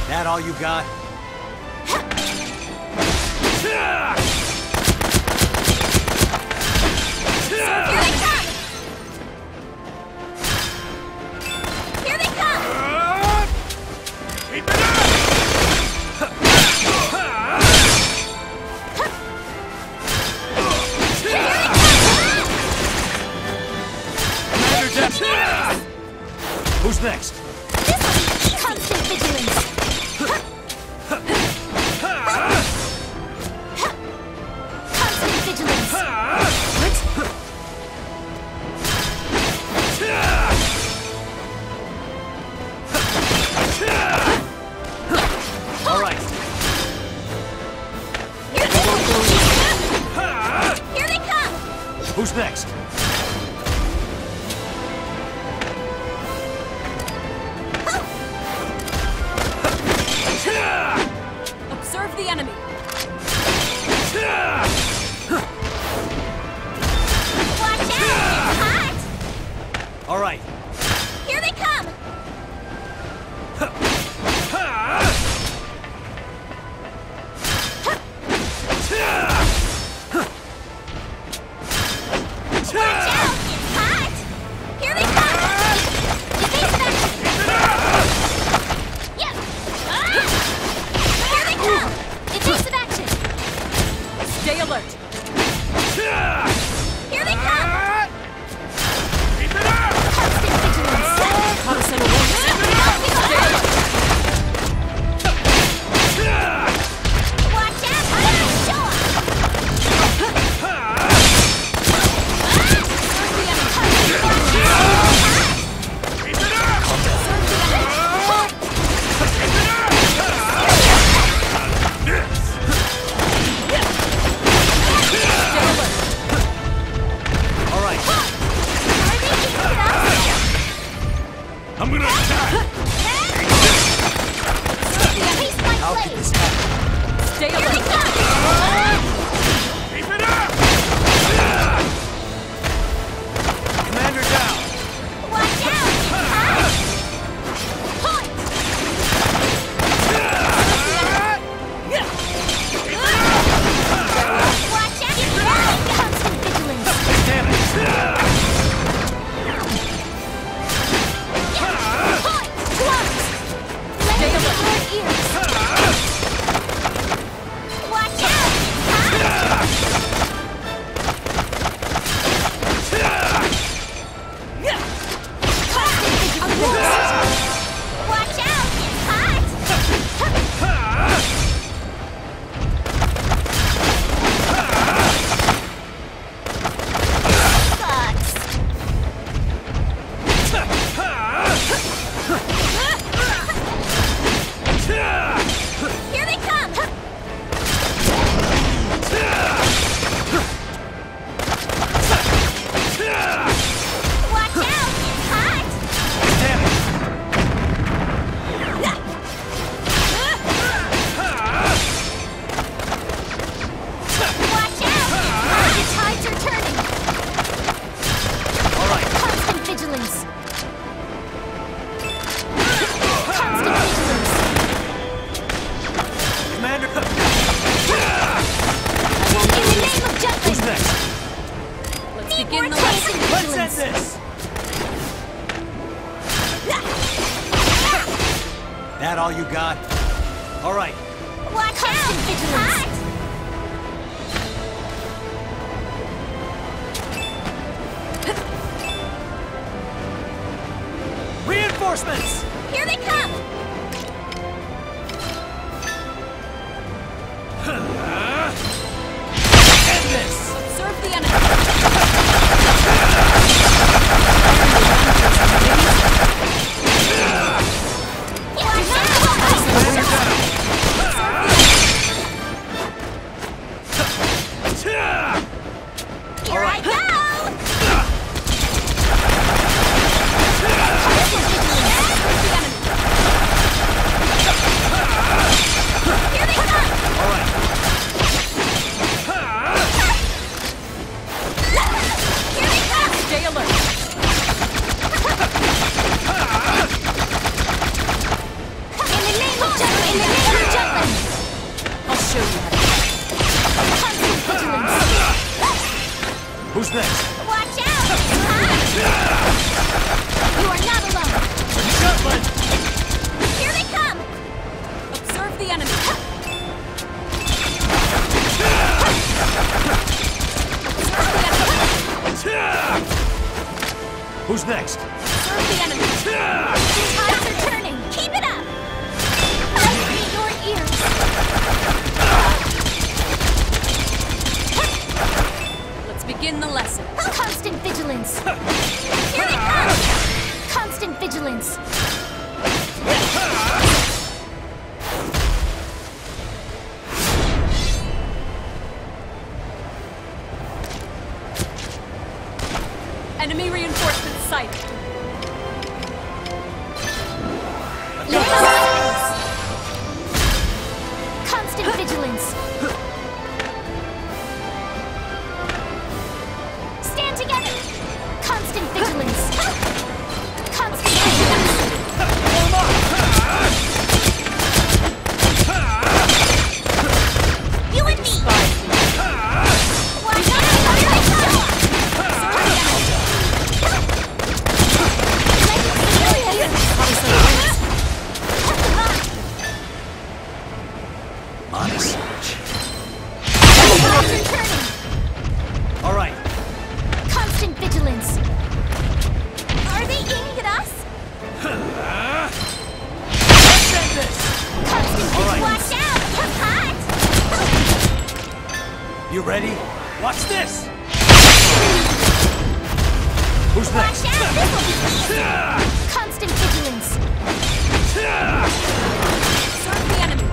That all you got? Here they come! Here they come! Keep it up! Commander down! Who's next? Constant vigilance. Constant vigilance. All right. Here they come. Who's next? Observe the enemy. Watch out! It's hot. All right. Here they come. Stay alert! Here they come! Keep it up! Constant vigilance! How to send a warning? Stay alert! Watch out! Sure! Keep it up! All right. I'm gonna attack! How could this happen? Stay alert! Keep it up! Commander down! Watch out! Point! Watch out! Constant vigilance! Damn it! Point! Close! Let me get your ears! Watch out! Watch out! It's hot! Here they come! Watch out! It's hot! Damn it! Watch out! The tides are turning! All right. Constant vigilance! Constant vigilance! Commander! In the name of Jutland! Who's next? Let's Need begin more the constant lesson! Let's end vigilance! this! That all you got? All right. Watch out! Vigilance! Reinforcements! Here they come! End this! Observe the enemy! Watch out! Here I go! Here they come! All right. Here they come! Stay alert! In the name of Jutland! In the name of Jutland! I'll show you how to fight. Constant vigilance! Who's next? Watch out! You are not alone! Jutland! Here they come! Observe the enemy! Who's next? Observe the enemy! The tides are turning! Keep it up! Let me your ears! Let's begin the lesson! Constant vigilance! Here they come! Constant vigilance! Enemy reinforcements sighted! Constant vigilance! Stand together! Constant vigilance! Constant vigilance! You and me! Watch out! You ready? Watch this! Who's next? Watch out! This will be easy! Constant vigilance! Serve the enemy!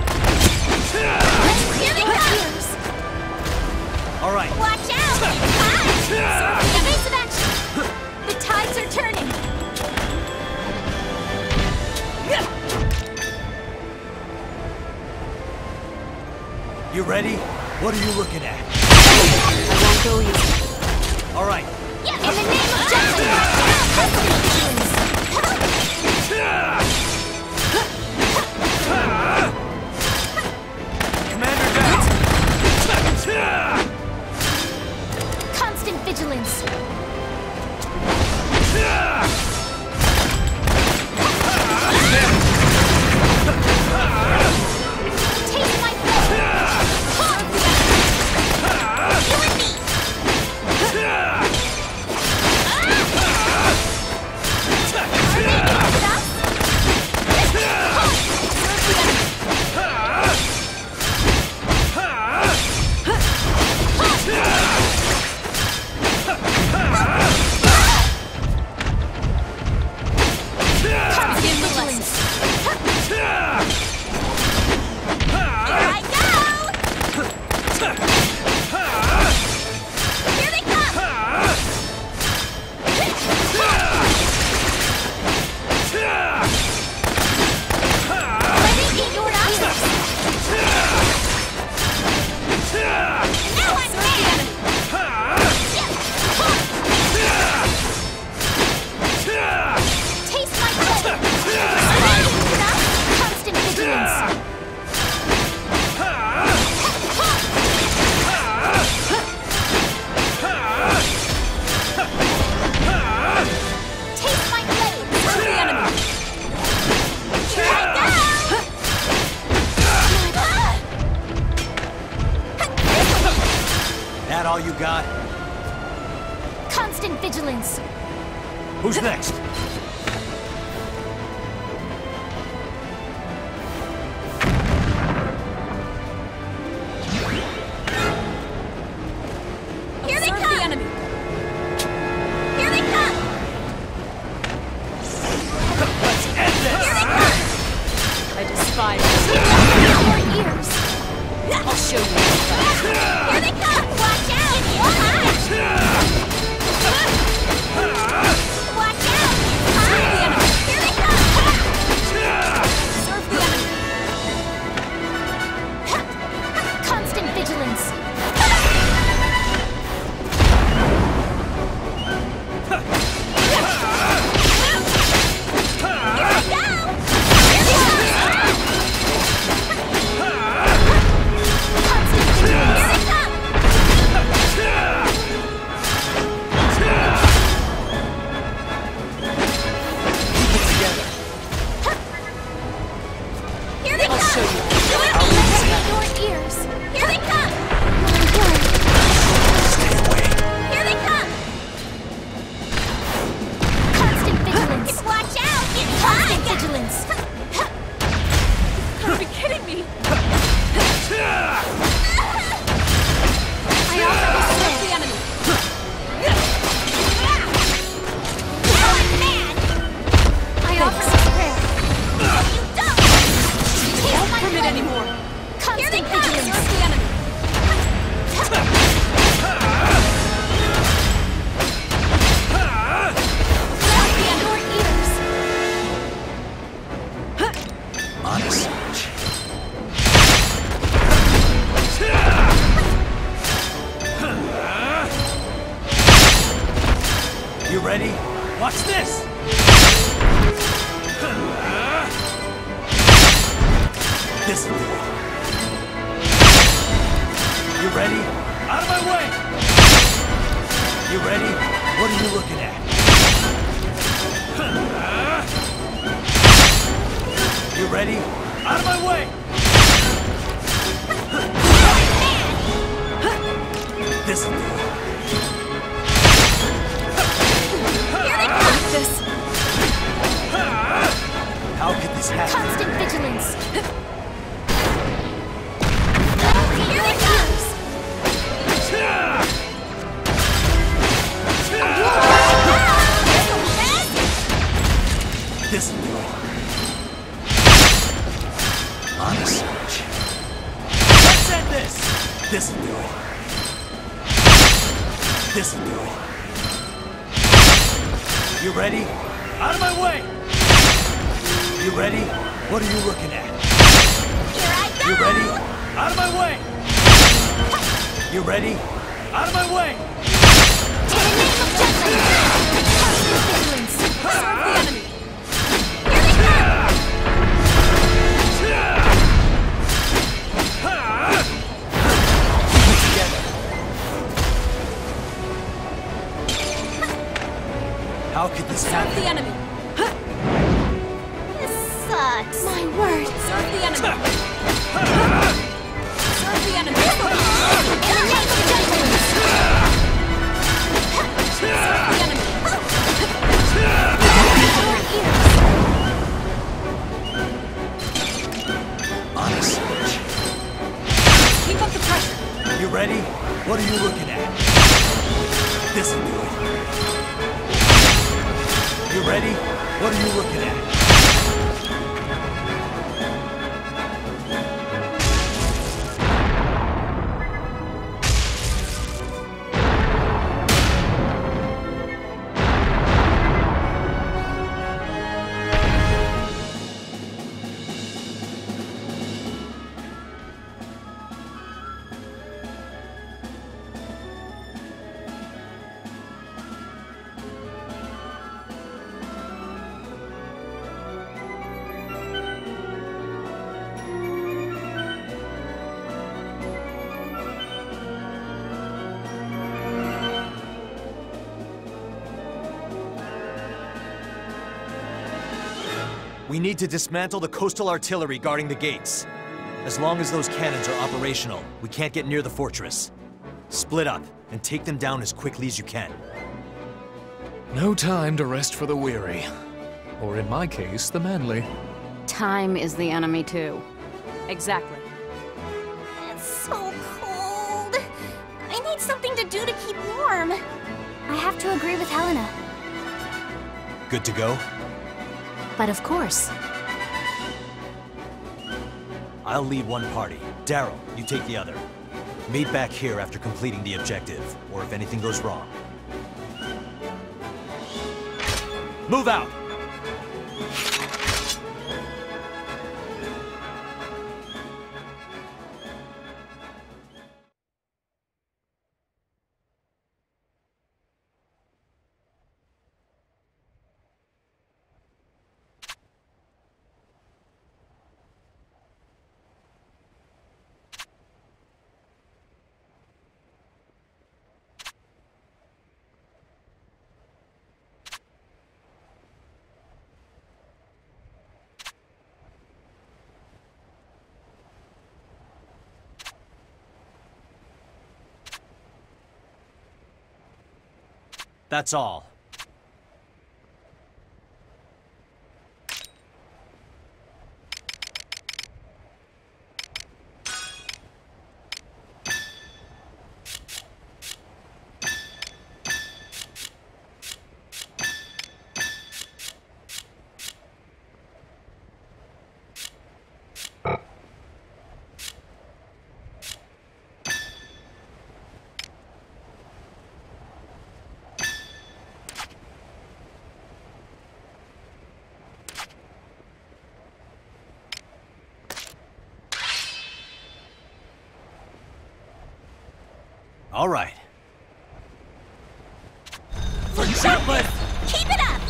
Here they come! All right. Watch out! Tides! Serve the evasive action! The tides are turning! You ready? What are you looking at? I won't go easy. All right. In the name of justice! Constant vigilance! Commander down! Constant vigilance! Taste my blood! You and me! That all you got? Constant vigilance. Who's next? Here they come! The enemy. Here they come! Let's end this! Here they come! I despise Your ears! I'll show you. Here they come! Watch out! Watch out! Serve the enemy! Here they come! Serve the enemy! Constant vigilance! You ready? Watch this! This will do. You ready? Out of my way! You ready? What are you looking at? You ready? Out of my way! This will do. Here they come! This. How could this happen? Constant vigilance! Here they come! This'll do it. This'll do it. You ready? Out of my way! You ready? What are you looking at? Here I go! You ready? Out of my way! You ready? Out of my way! In the name of Jutland! Cosmic vigilance! Serve the enemy! Here they come! How could this happen? Serve the enemy! This sucks. My word. Serve the enemy! Serve the enemy! In the name of Jutland! Serve the enemy! Honest. Keep up the pressure! You ready? What are you looking at? This'll do it. You ready? What are you looking at? We need to dismantle the coastal artillery guarding the gates. As long as those cannons are operational, we can't get near the fortress. Split up, and take them down as quickly as you can. No time to rest for the weary. Or in my case, the manly. Time is the enemy, too. Exactly. It's so cold. I need something to do to keep warm. I have to agree with Helena. Good to go? But of course. I'll lead one party. Daryl, you take the other. Meet back here after completing the objective, or if anything goes wrong. Move out! That's all. All right. For Jutland! Keep it up!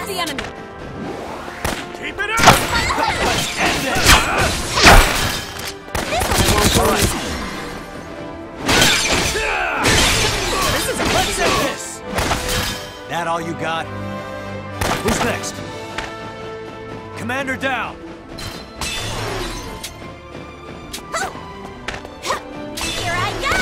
The enemy. Keep it up! Let's end it! All right. Let's end this! That all you got? Who's next? Commander down! Here I go!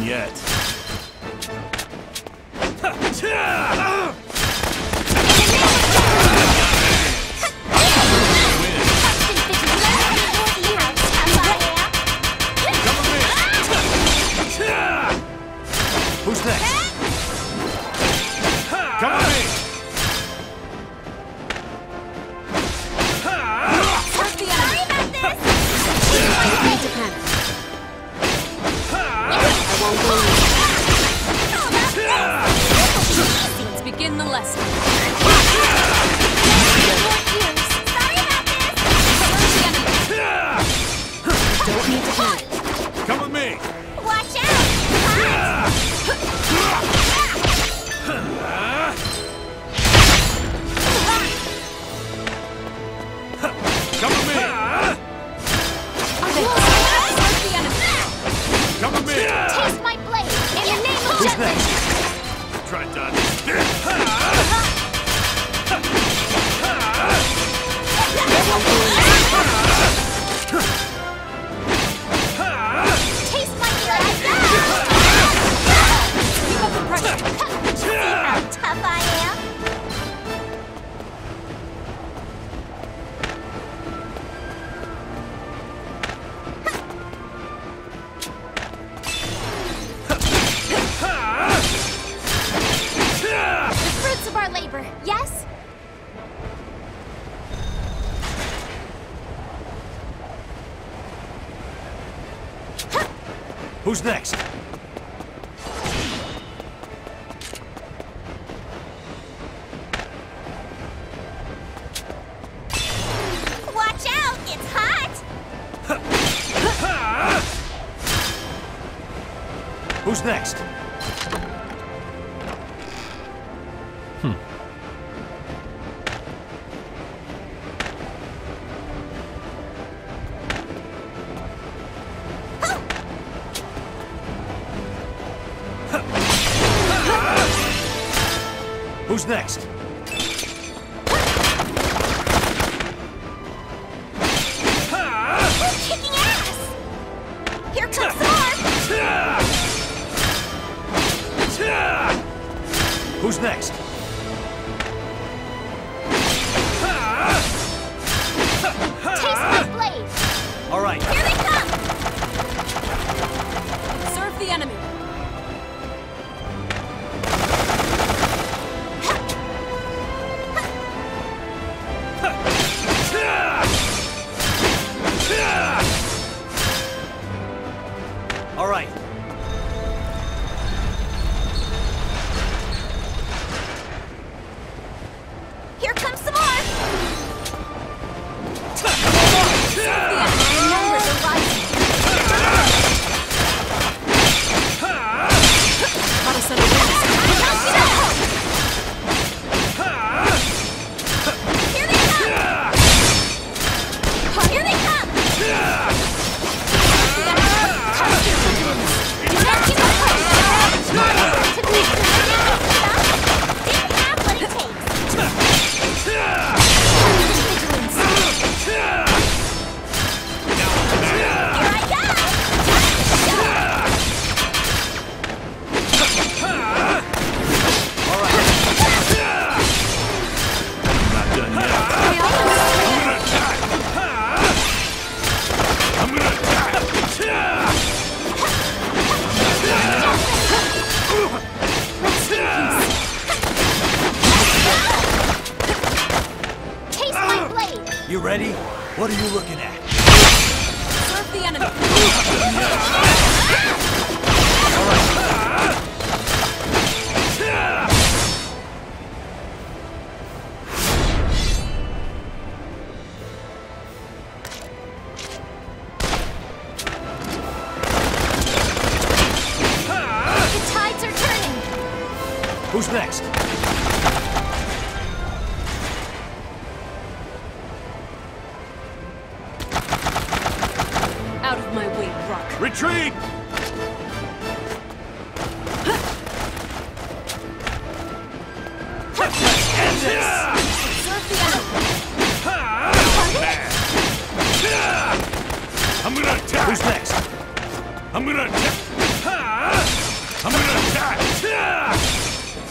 yet. Who's next? Come on in! Sorry about this! You need to panic. I won't go easy. Let's begin the lesson. Don't need to panic. Come with me! Watch out! Come with me! Come with me! Taste my blade in the name of Jutland! Try done. Taste my blood! Keep up the pressure! See how tough I am? The fruits of our labor, yes? Who's next? Watch out, it's hot! Who's next? Who's next? We're kicking ass! Here comes some more! Who's next? Taste my blade! All right. Here they come! Serve the enemy. All right. Here comes some more! Numbers are rising. How to set a win. Here they come! Here they come! Do not give up hope! To be didn't have what it takes! Here I go! All right. Not done yet. I'm gonna attack! I'm gonna attack! Taste my blade! You ready? What are you looking at? Serve the enemy. All right. The tides are turning! Who's next? Out of my way, Rock. Retreat! End this! Serve the enemy. I'm gonna attack! Who's next? I'm gonna attack! I'm gonna attack!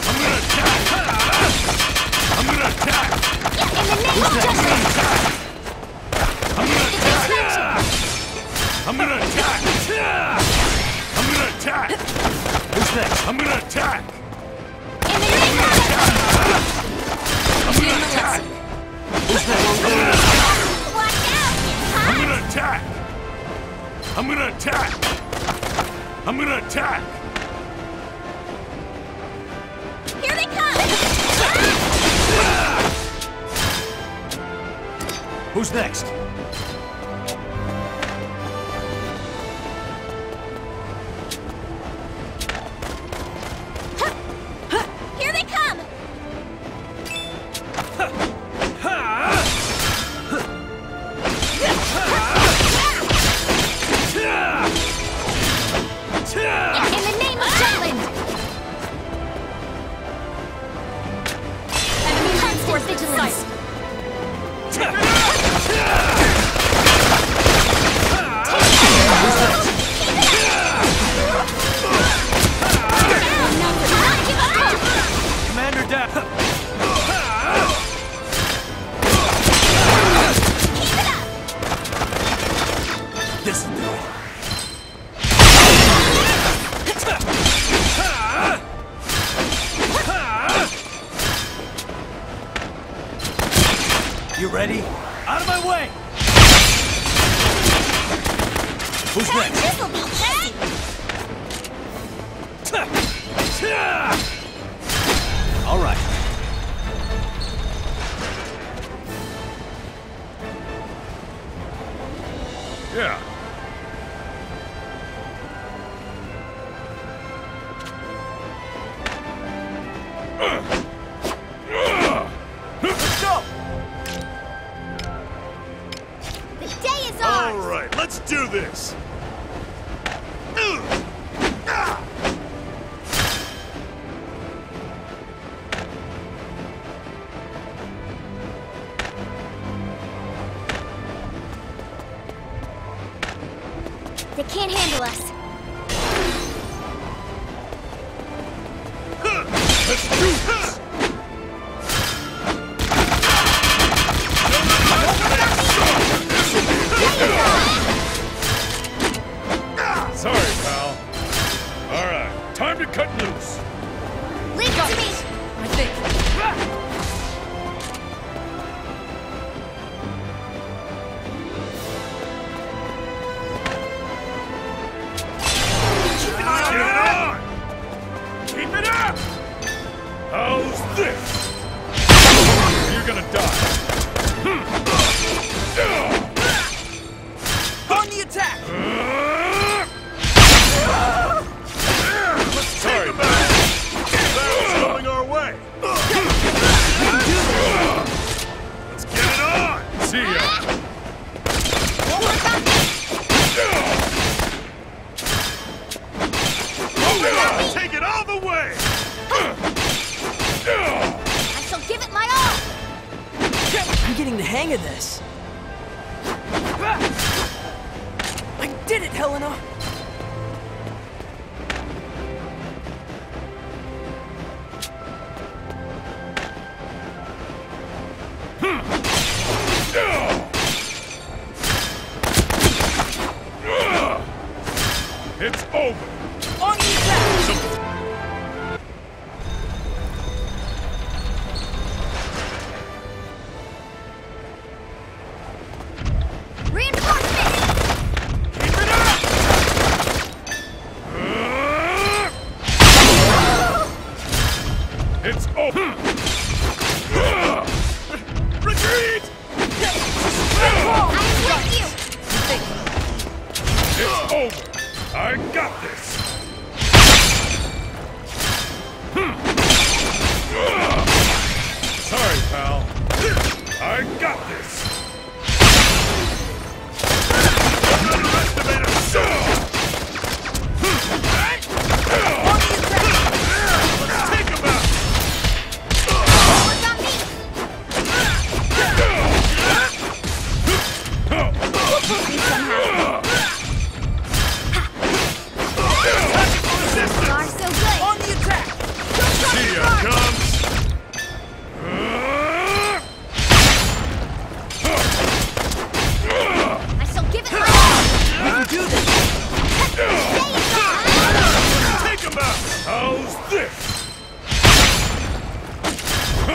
I'm gonna attack! I'm gonna attack! In the name of justice! I'm gonna attack! I'm gonna attack! I'm gonna attack! Who's next? I'm gonna attack! In the name of justice! I'm gonna attack! Who's next? Watch out! I'm gonna attack! I'm gonna attack! I'm gonna attack! Here they come! Who's next? Here they come! In the name of Jutland! Enemy reinforcements in sight. Commander down! This will do it. You ready? Out of my way! Who's next? This'll be easy! All right. Yeah. Let's go! The day is ours! All right, let's do this. They can't handle us. Let's do this. Sorry, pal. All right, time to cut loose. Leave it to me! I think. Keep it up! How's this? You're gonna die. On the attack! Sorry, man. Battle's coming our way. Let's get it on. See ya. Take it all the way. I shall give it my all! I'm getting the hang of this. I did it, Helena! It's over. On the attack! Reinforcements! Keep it up!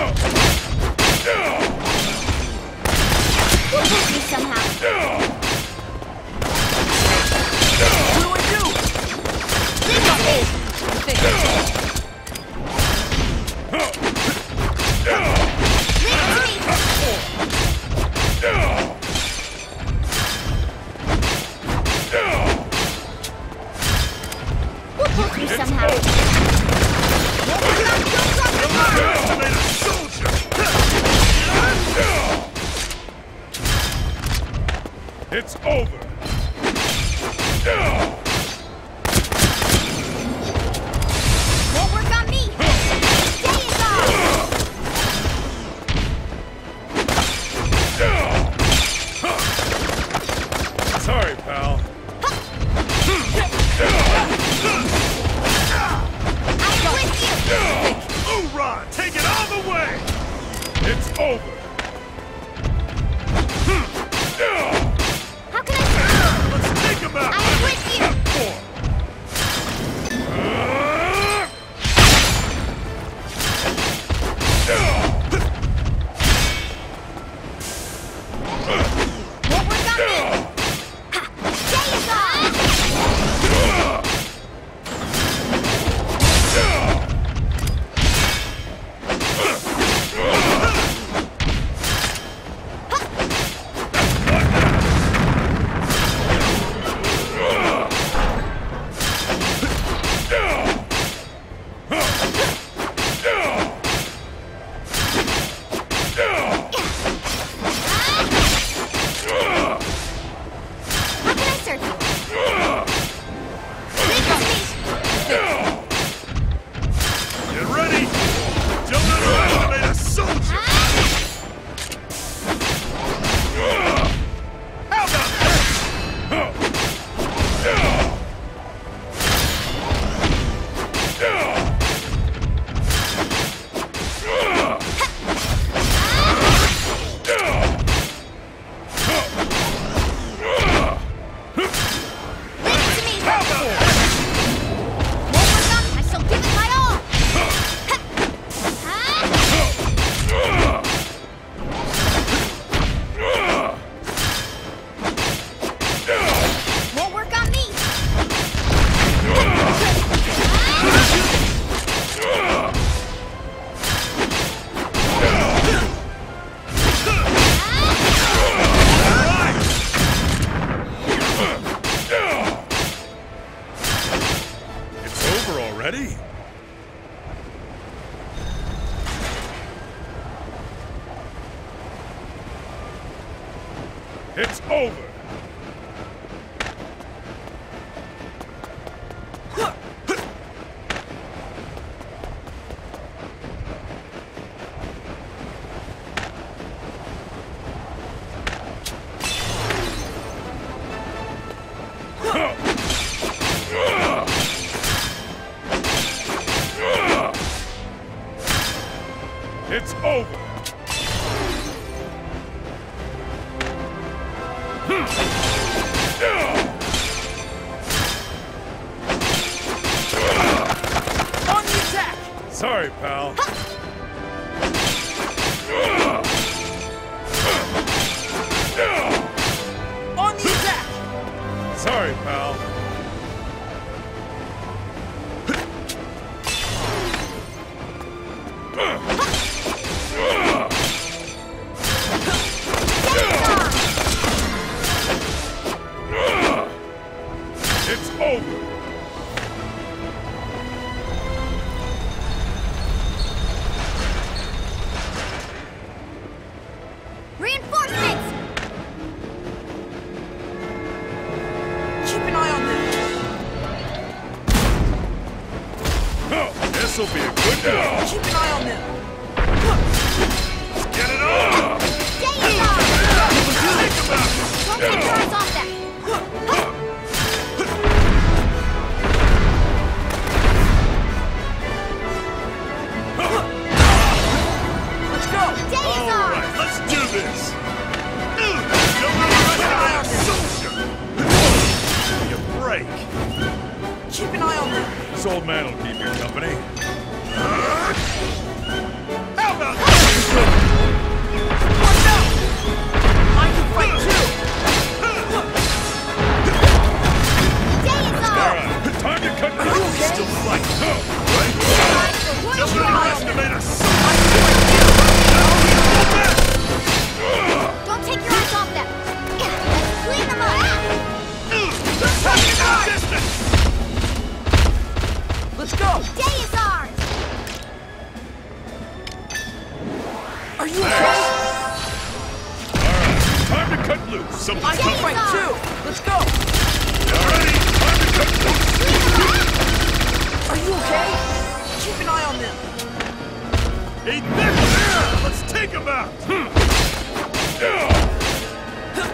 We'll push you somehow. What do I do? We'll push you somehow. It's over! Won't work on me! Stay is Sorry, pal. I'm with you! Hoorah! Take it all the way! It's over! How can I... Let's take him out! I'm with you! Won't work on me! Stay is It's over! It's over! On the attack! Sorry, pal. On the attack! Sorry, pal. It's over! Reinforcements! Keep an eye on them! This'll be a good day! Keep an eye on them! Let's get it on! Stay in Think about it! Don't take your eyes off them! Let's go! Stay All right, let's do this! Don't recognize soldier! Give me a break! Keep an eye on them! This old man will keep you company. How about that? Are you okay? Time to cut loose. I can fight too. Let's go. Ready? Time to cut loose. Are you okay? Keep an eye on them. Hey, there! Let's take him out.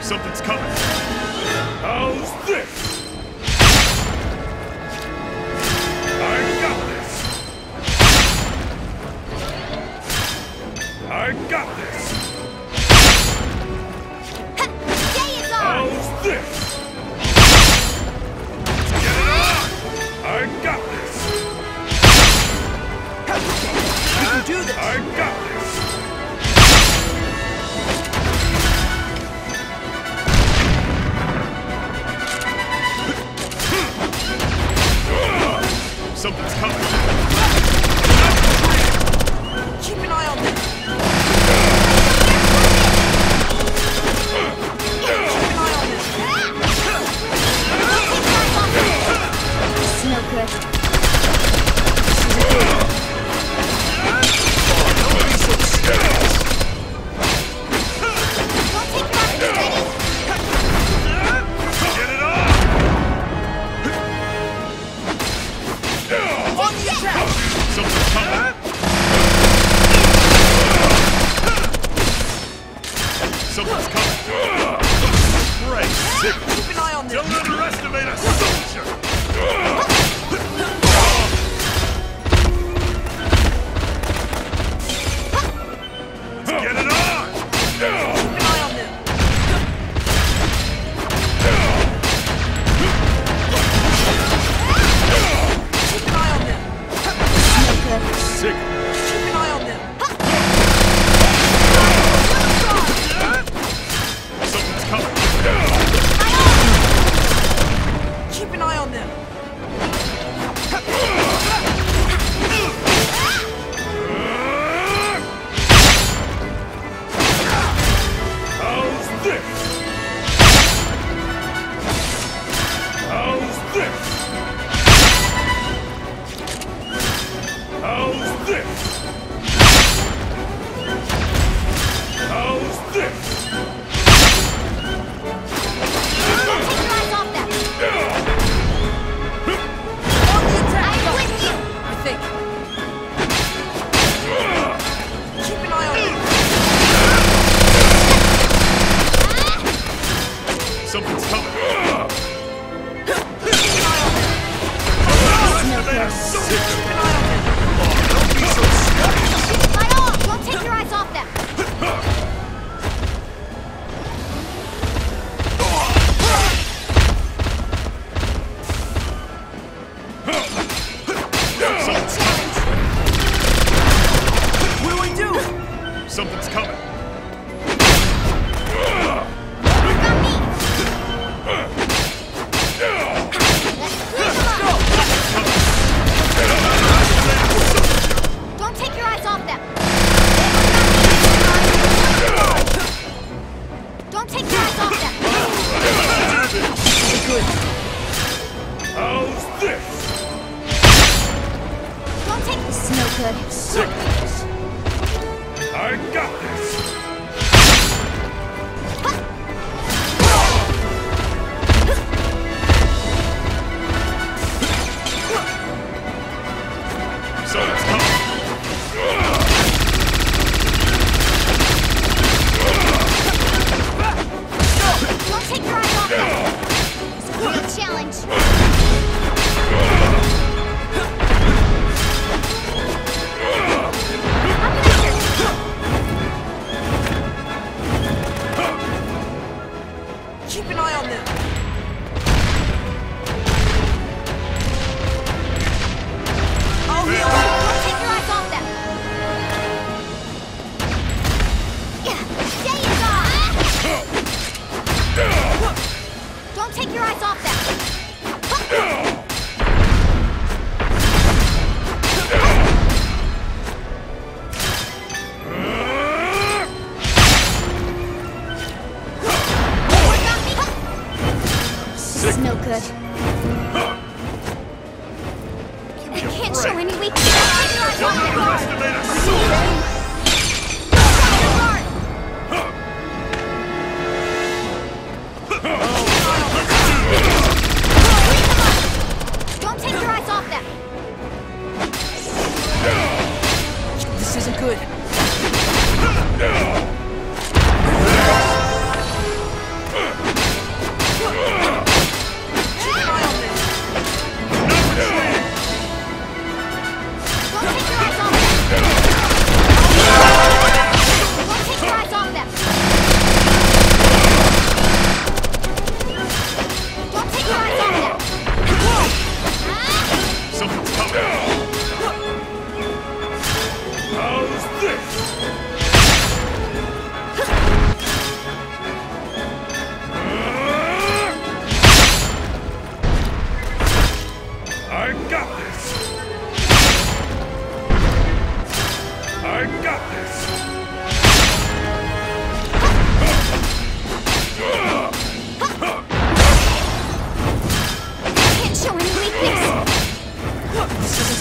Something's coming. How's this? I got this. I got this. How's this? Let's get it on. I got this. You can do this. I got this. Something's coming. Keep an eye on them. It's no good. Get it on! On the attack! Something's coming. Something's coming. Great. Sick. Keep an eye on them. Don't underestimate a soldier. Let's get it on. Keep an eye on them. Keep an eye on them. Sick. Keep an eye on them. Something's coming. Keep an eye on them. How's this? How's this? How's this? How's this? I think. Keep an eye on them. Something's coming. Don't be so stupid. Fight off! Don't take your eyes off them! What do I do? Something's coming. Don't take your eyes off them! Don't take your eyes off them! Good. How's this? Don't take this. No good. Sickness. I got this. Something's coming. Don't take your eyes off them! It's a real challenge. Keep an eye on them. I'll heal you. Don't take your eyes off them! Stay in guard! Don't take your eyes off them! This is no good. I can't show any weakness. Don't take your eyes off them! Underestimate a soldier.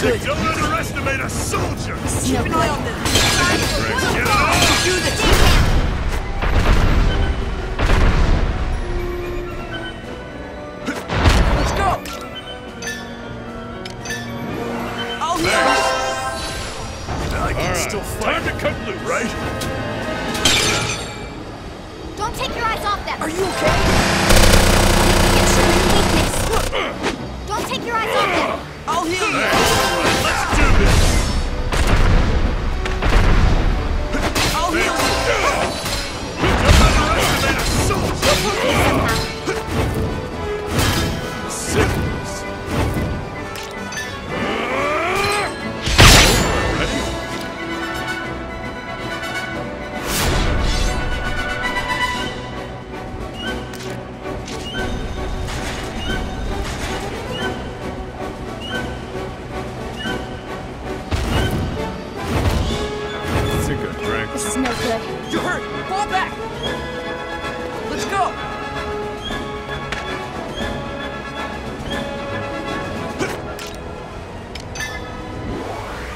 good. Don't underestimate a soldier! Keep an eye on them. Get it off! Do this! Let's go! I'll heal you! I can still fight. Time to cut loose, right? Don't take your eyes off them! Are you okay? It's showing weakness! Don't take your eyes off them! I'll heal you! Let's do this! I'll heal you! Don't underestimate a soldier! Serious. Ready? Take a drink. This is no good. You're hurt! Fall back! Let's go!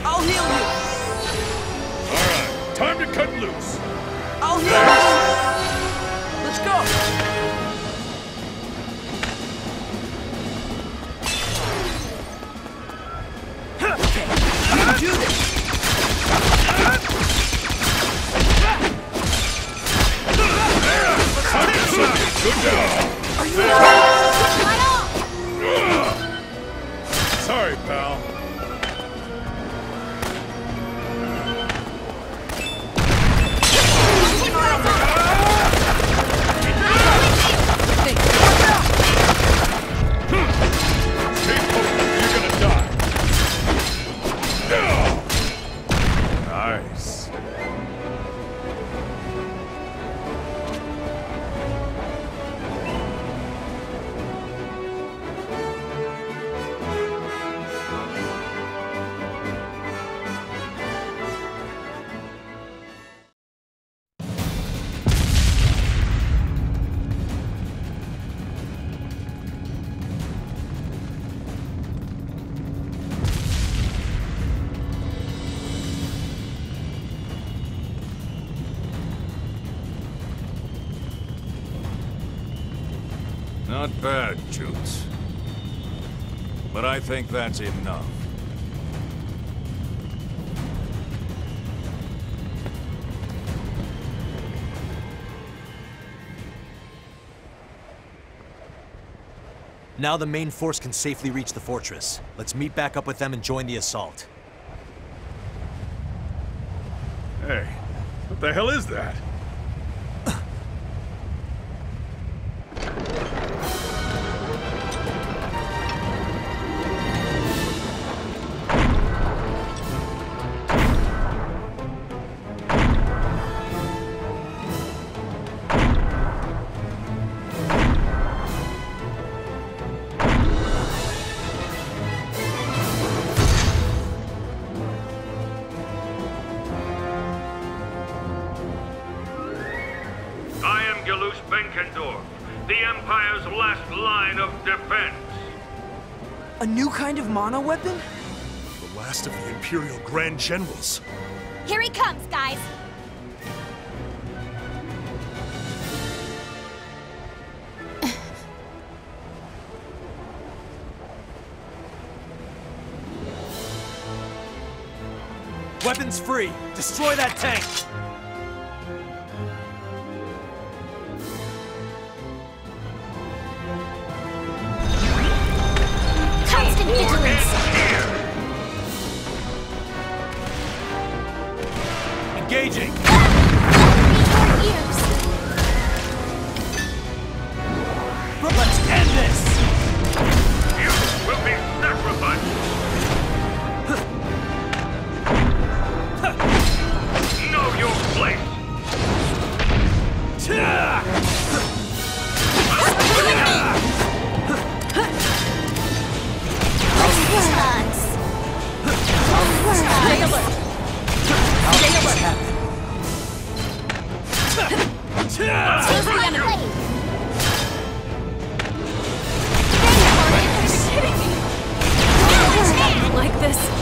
I'll heal you! Alright, time to cut loose. I'll heal you! Let's go! Okay, you can do this! Good job. Are you okay? Sorry, pal. Keep moving, you're gonna die. Nice. Not bad, Jutes. But I think that's enough. Now the main force can safely reach the fortress. Let's meet back up with them and join the assault. Hey, what the hell is that? The Empire's last line of defense. A new kind of mono weapon? The last of the Imperial Grand Generals. Here he comes, guys! Weapons free! Destroy that tank! Constant vigilance! Engaging! Let's end this! You will be sacrificed! Know your place! Stay alert! Stay alert! Chase the enemy! Like this.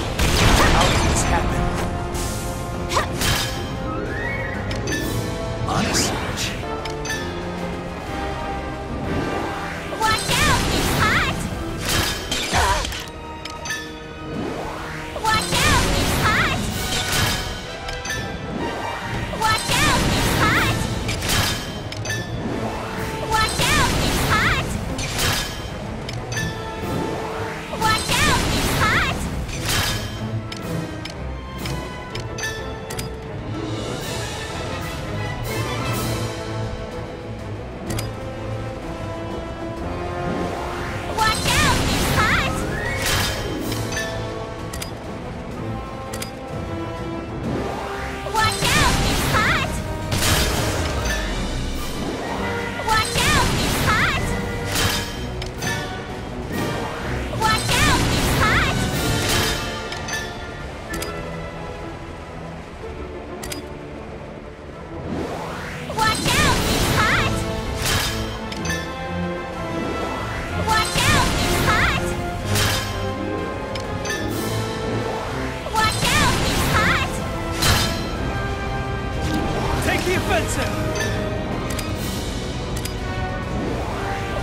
the offensive!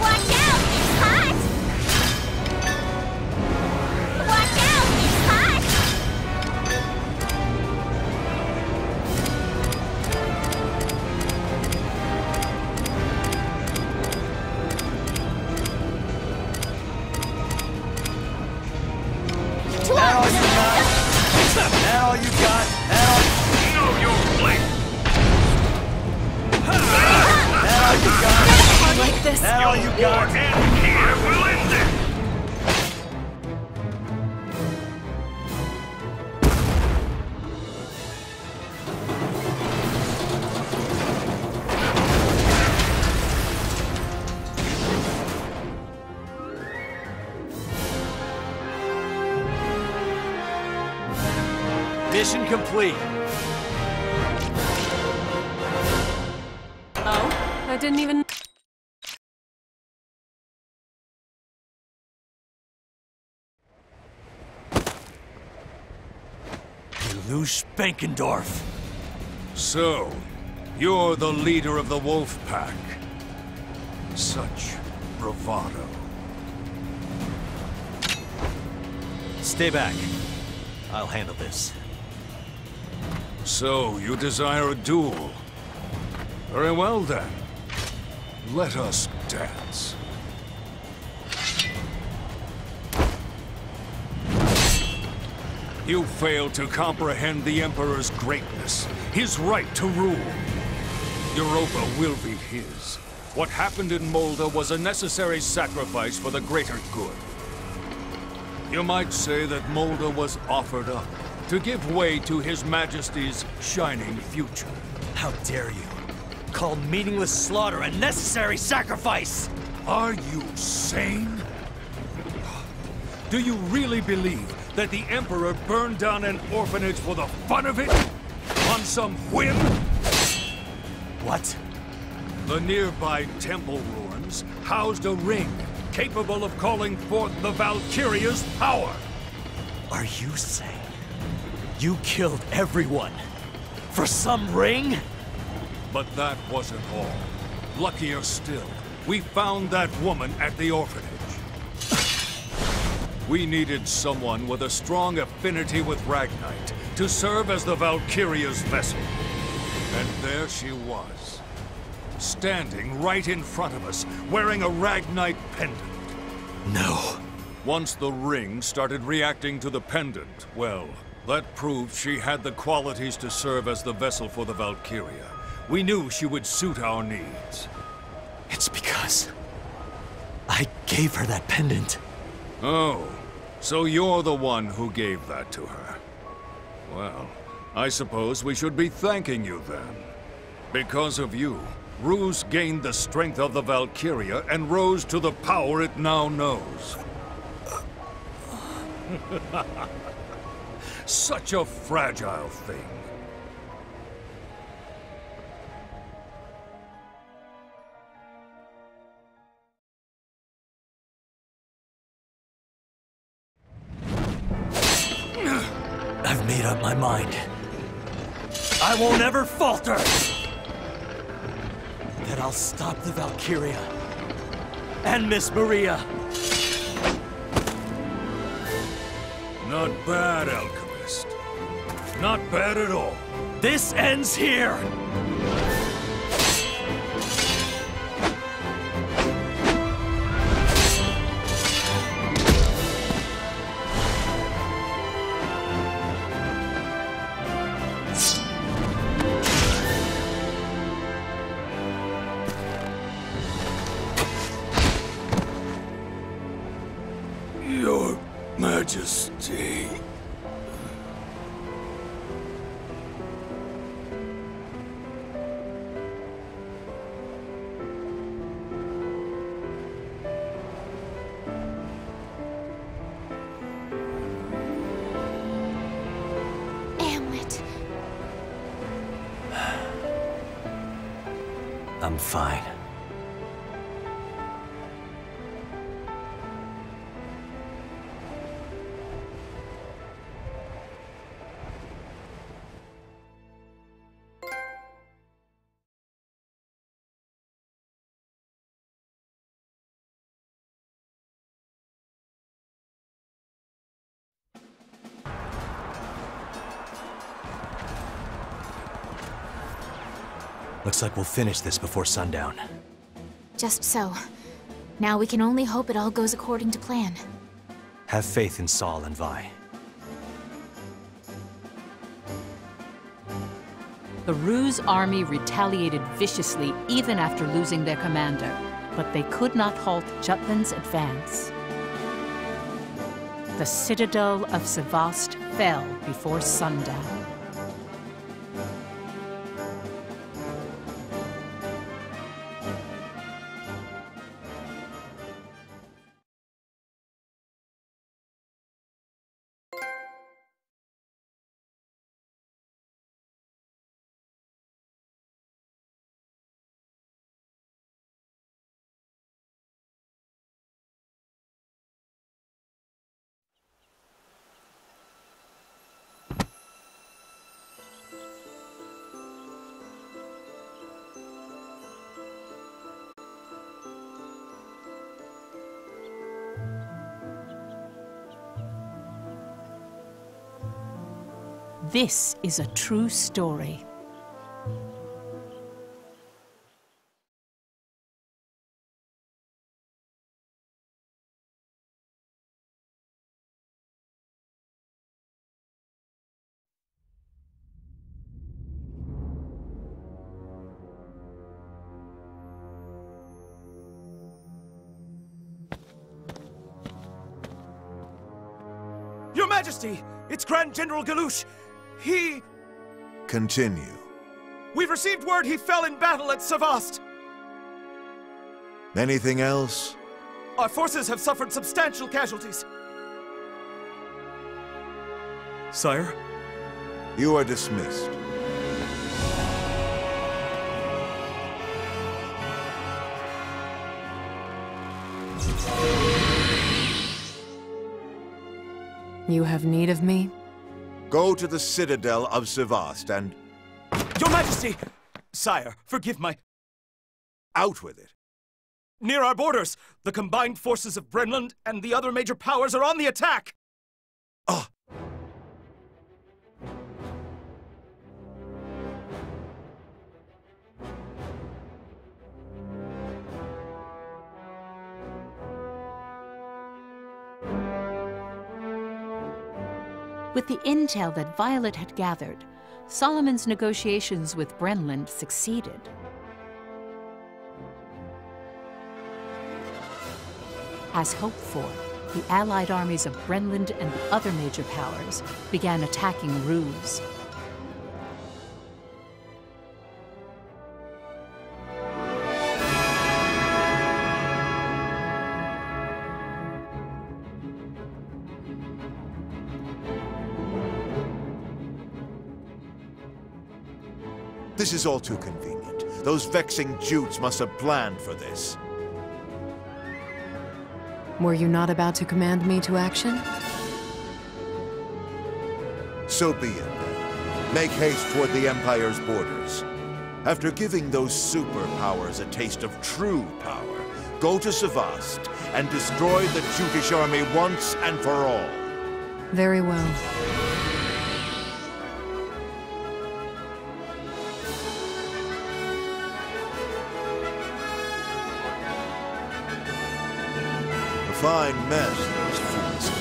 Watch out! It's hot! Watch out! It's hot! That all you got? That all you got? That all... Know your place! That all you got? I like this. That all you got? And here will end it! Mission complete. Oh, I didn't even... Lelouch Spankendorf. So, you're the leader of the Wolf Pack. Such bravado. Stay back. I'll handle this. So, you desire a duel? Very well then. Let us dance. You fail to comprehend the Emperor's greatness, his right to rule. Europa will be his. What happened in Moldar was a necessary sacrifice for the greater good. You might say that Moldar was offered up to give way to His Majesty's shining future. How dare you? Call meaningless slaughter a necessary sacrifice! Are you sane? Do you really believe that the Emperor burned down an orphanage for the fun of it? On some whim? What? The nearby temple ruins housed a ring capable of calling forth the Valkyria's power. Are you saying you killed everyone for some ring? But that wasn't all. Luckier still, we found that woman at the orphanage. We needed someone with a strong affinity with Ragnite to serve as the Valkyria's vessel. And there she was, standing right in front of us, wearing a Ragnite pendant. No. Once the ring started reacting to the pendant, well, that proved she had the qualities to serve as the vessel for the Valkyria. We knew she would suit our needs. It's because I gave her that pendant. Oh, so you're the one who gave that to her. Well, I suppose we should be thanking you then. Because of you, Ruz gained the strength of the Valkyria and rose to the power it now knows. Such a fragile thing. I've made up my mind. I won't ever falter! That I'll stop the Valkyria. And Miss Maria. Not bad, Alchemist. Not bad at all. This ends here! Your Majesty. Amleth. I'm fine. Looks like we'll finish this before sundown. Just so. Now we can only hope it all goes according to plan. Have faith in Saul and Vi. The Ruse army retaliated viciously even after losing their commander, but they could not halt Jutland's advance. The citadel of Sebast fell before sundown. This is a true story. Your Majesty! It's Grand General Galouche! He... Continue. We've received word he fell in battle at Sebast! Anything else? Our forces have suffered substantial casualties. Sire? You are dismissed. You have need of me? Go to the citadel of Sebast and... Your Majesty! Sire, forgive my... Out with it. Near our borders, the combined forces of Brynhildr and the other major powers are on the attack! Ah! With the intel that Violet had gathered, Solomon's negotiations with Brynhildr succeeded. As hoped for, the allied armies of Brynhildr and the other major powers began attacking Ruse. This is all too convenient. Those vexing Jutes must have planned for this. Were you not about to command me to action? So be it, then. Make haste toward the Empire's borders. After giving those superpowers a taste of true power, go to Sebast and destroy the Jutish army once and for all. Very well. Fine mess, those fools.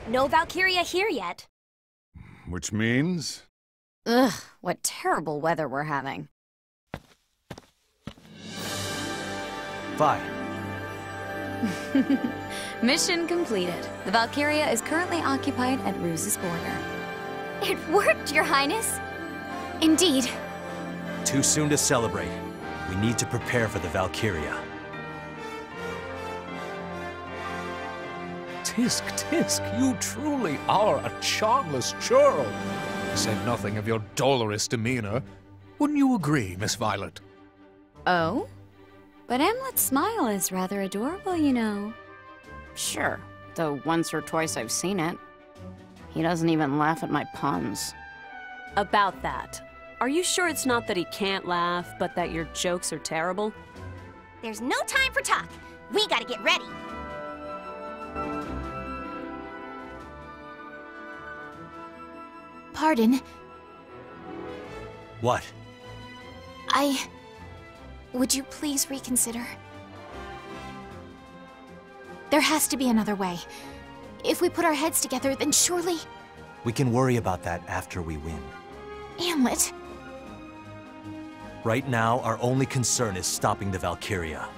No Valkyria here yet. Which means? Ugh, what terrible weather we're having. Vi. Mission completed. The Valkyria is currently occupied at Ruse's border. It worked, Your Highness! Indeed. Too soon to celebrate. We need to prepare for the Valkyria. Tisk, you truly are a charmless churl. To say nothing of your dolorous demeanor. Wouldn't you agree, Miss Violet? Oh? But Amleth's smile is rather adorable, you know. Sure, though once or twice I've seen it. He doesn't even laugh at my puns. About that, are you sure it's not that he can't laugh, but that your jokes are terrible? There's no time for talk. We gotta get ready. Pardon. What? Would you please reconsider? There has to be another way. If we put our heads together, then surely... We can worry about that after we win. Amleth. Right now, our only concern is stopping the Valkyria.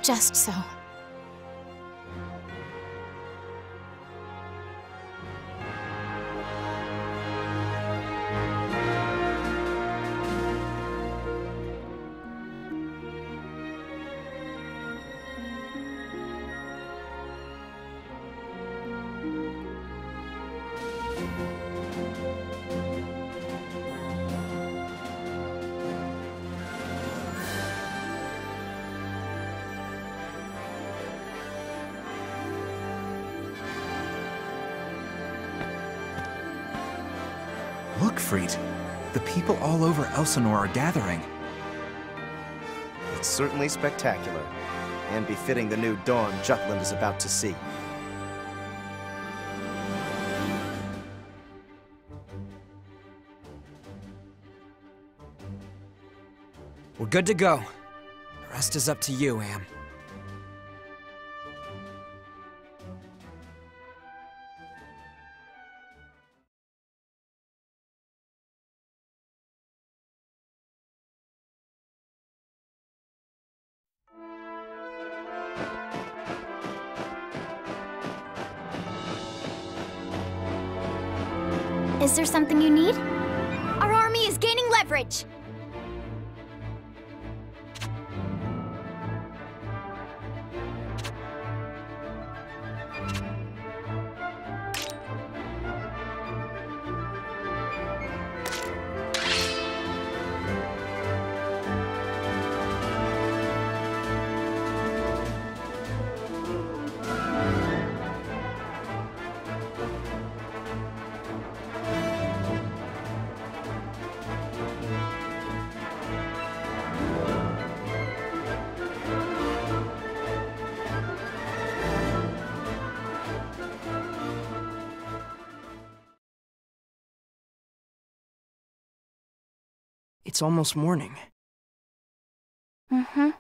Just so. Look, Freet. The people all over Elsinore are gathering. It's certainly spectacular, and befitting the new dawn Jutland is about to see. We're good to go. The rest is up to you, Am. Is there something you need? Our army is gaining leverage! It's almost morning. Mm-hmm.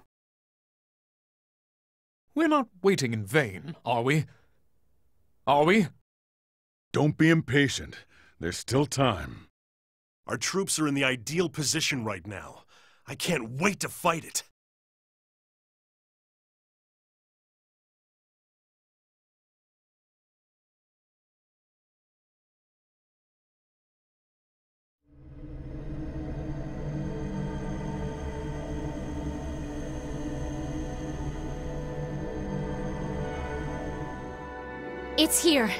We're not waiting in vain, are we? Are we? Don't be impatient. There's still time. Our troops are in the ideal position right now. I can't wait to fight it. It's here.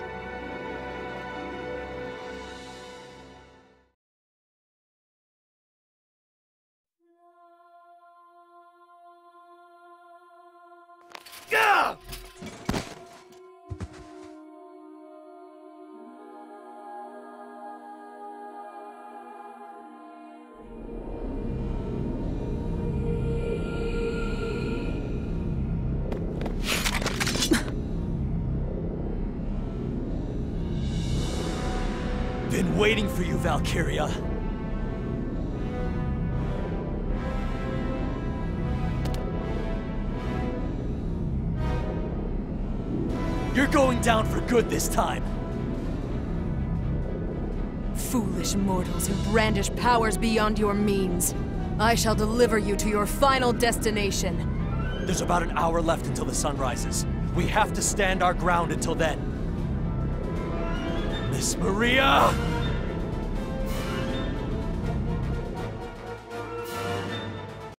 Gah! Been waiting for you, Valkyria. You're going down for good this time. Foolish mortals who brandish powers beyond your means. I shall deliver you to your final destination. There's about an hour left until the sun rises. We have to stand our ground until then. Miss Maria!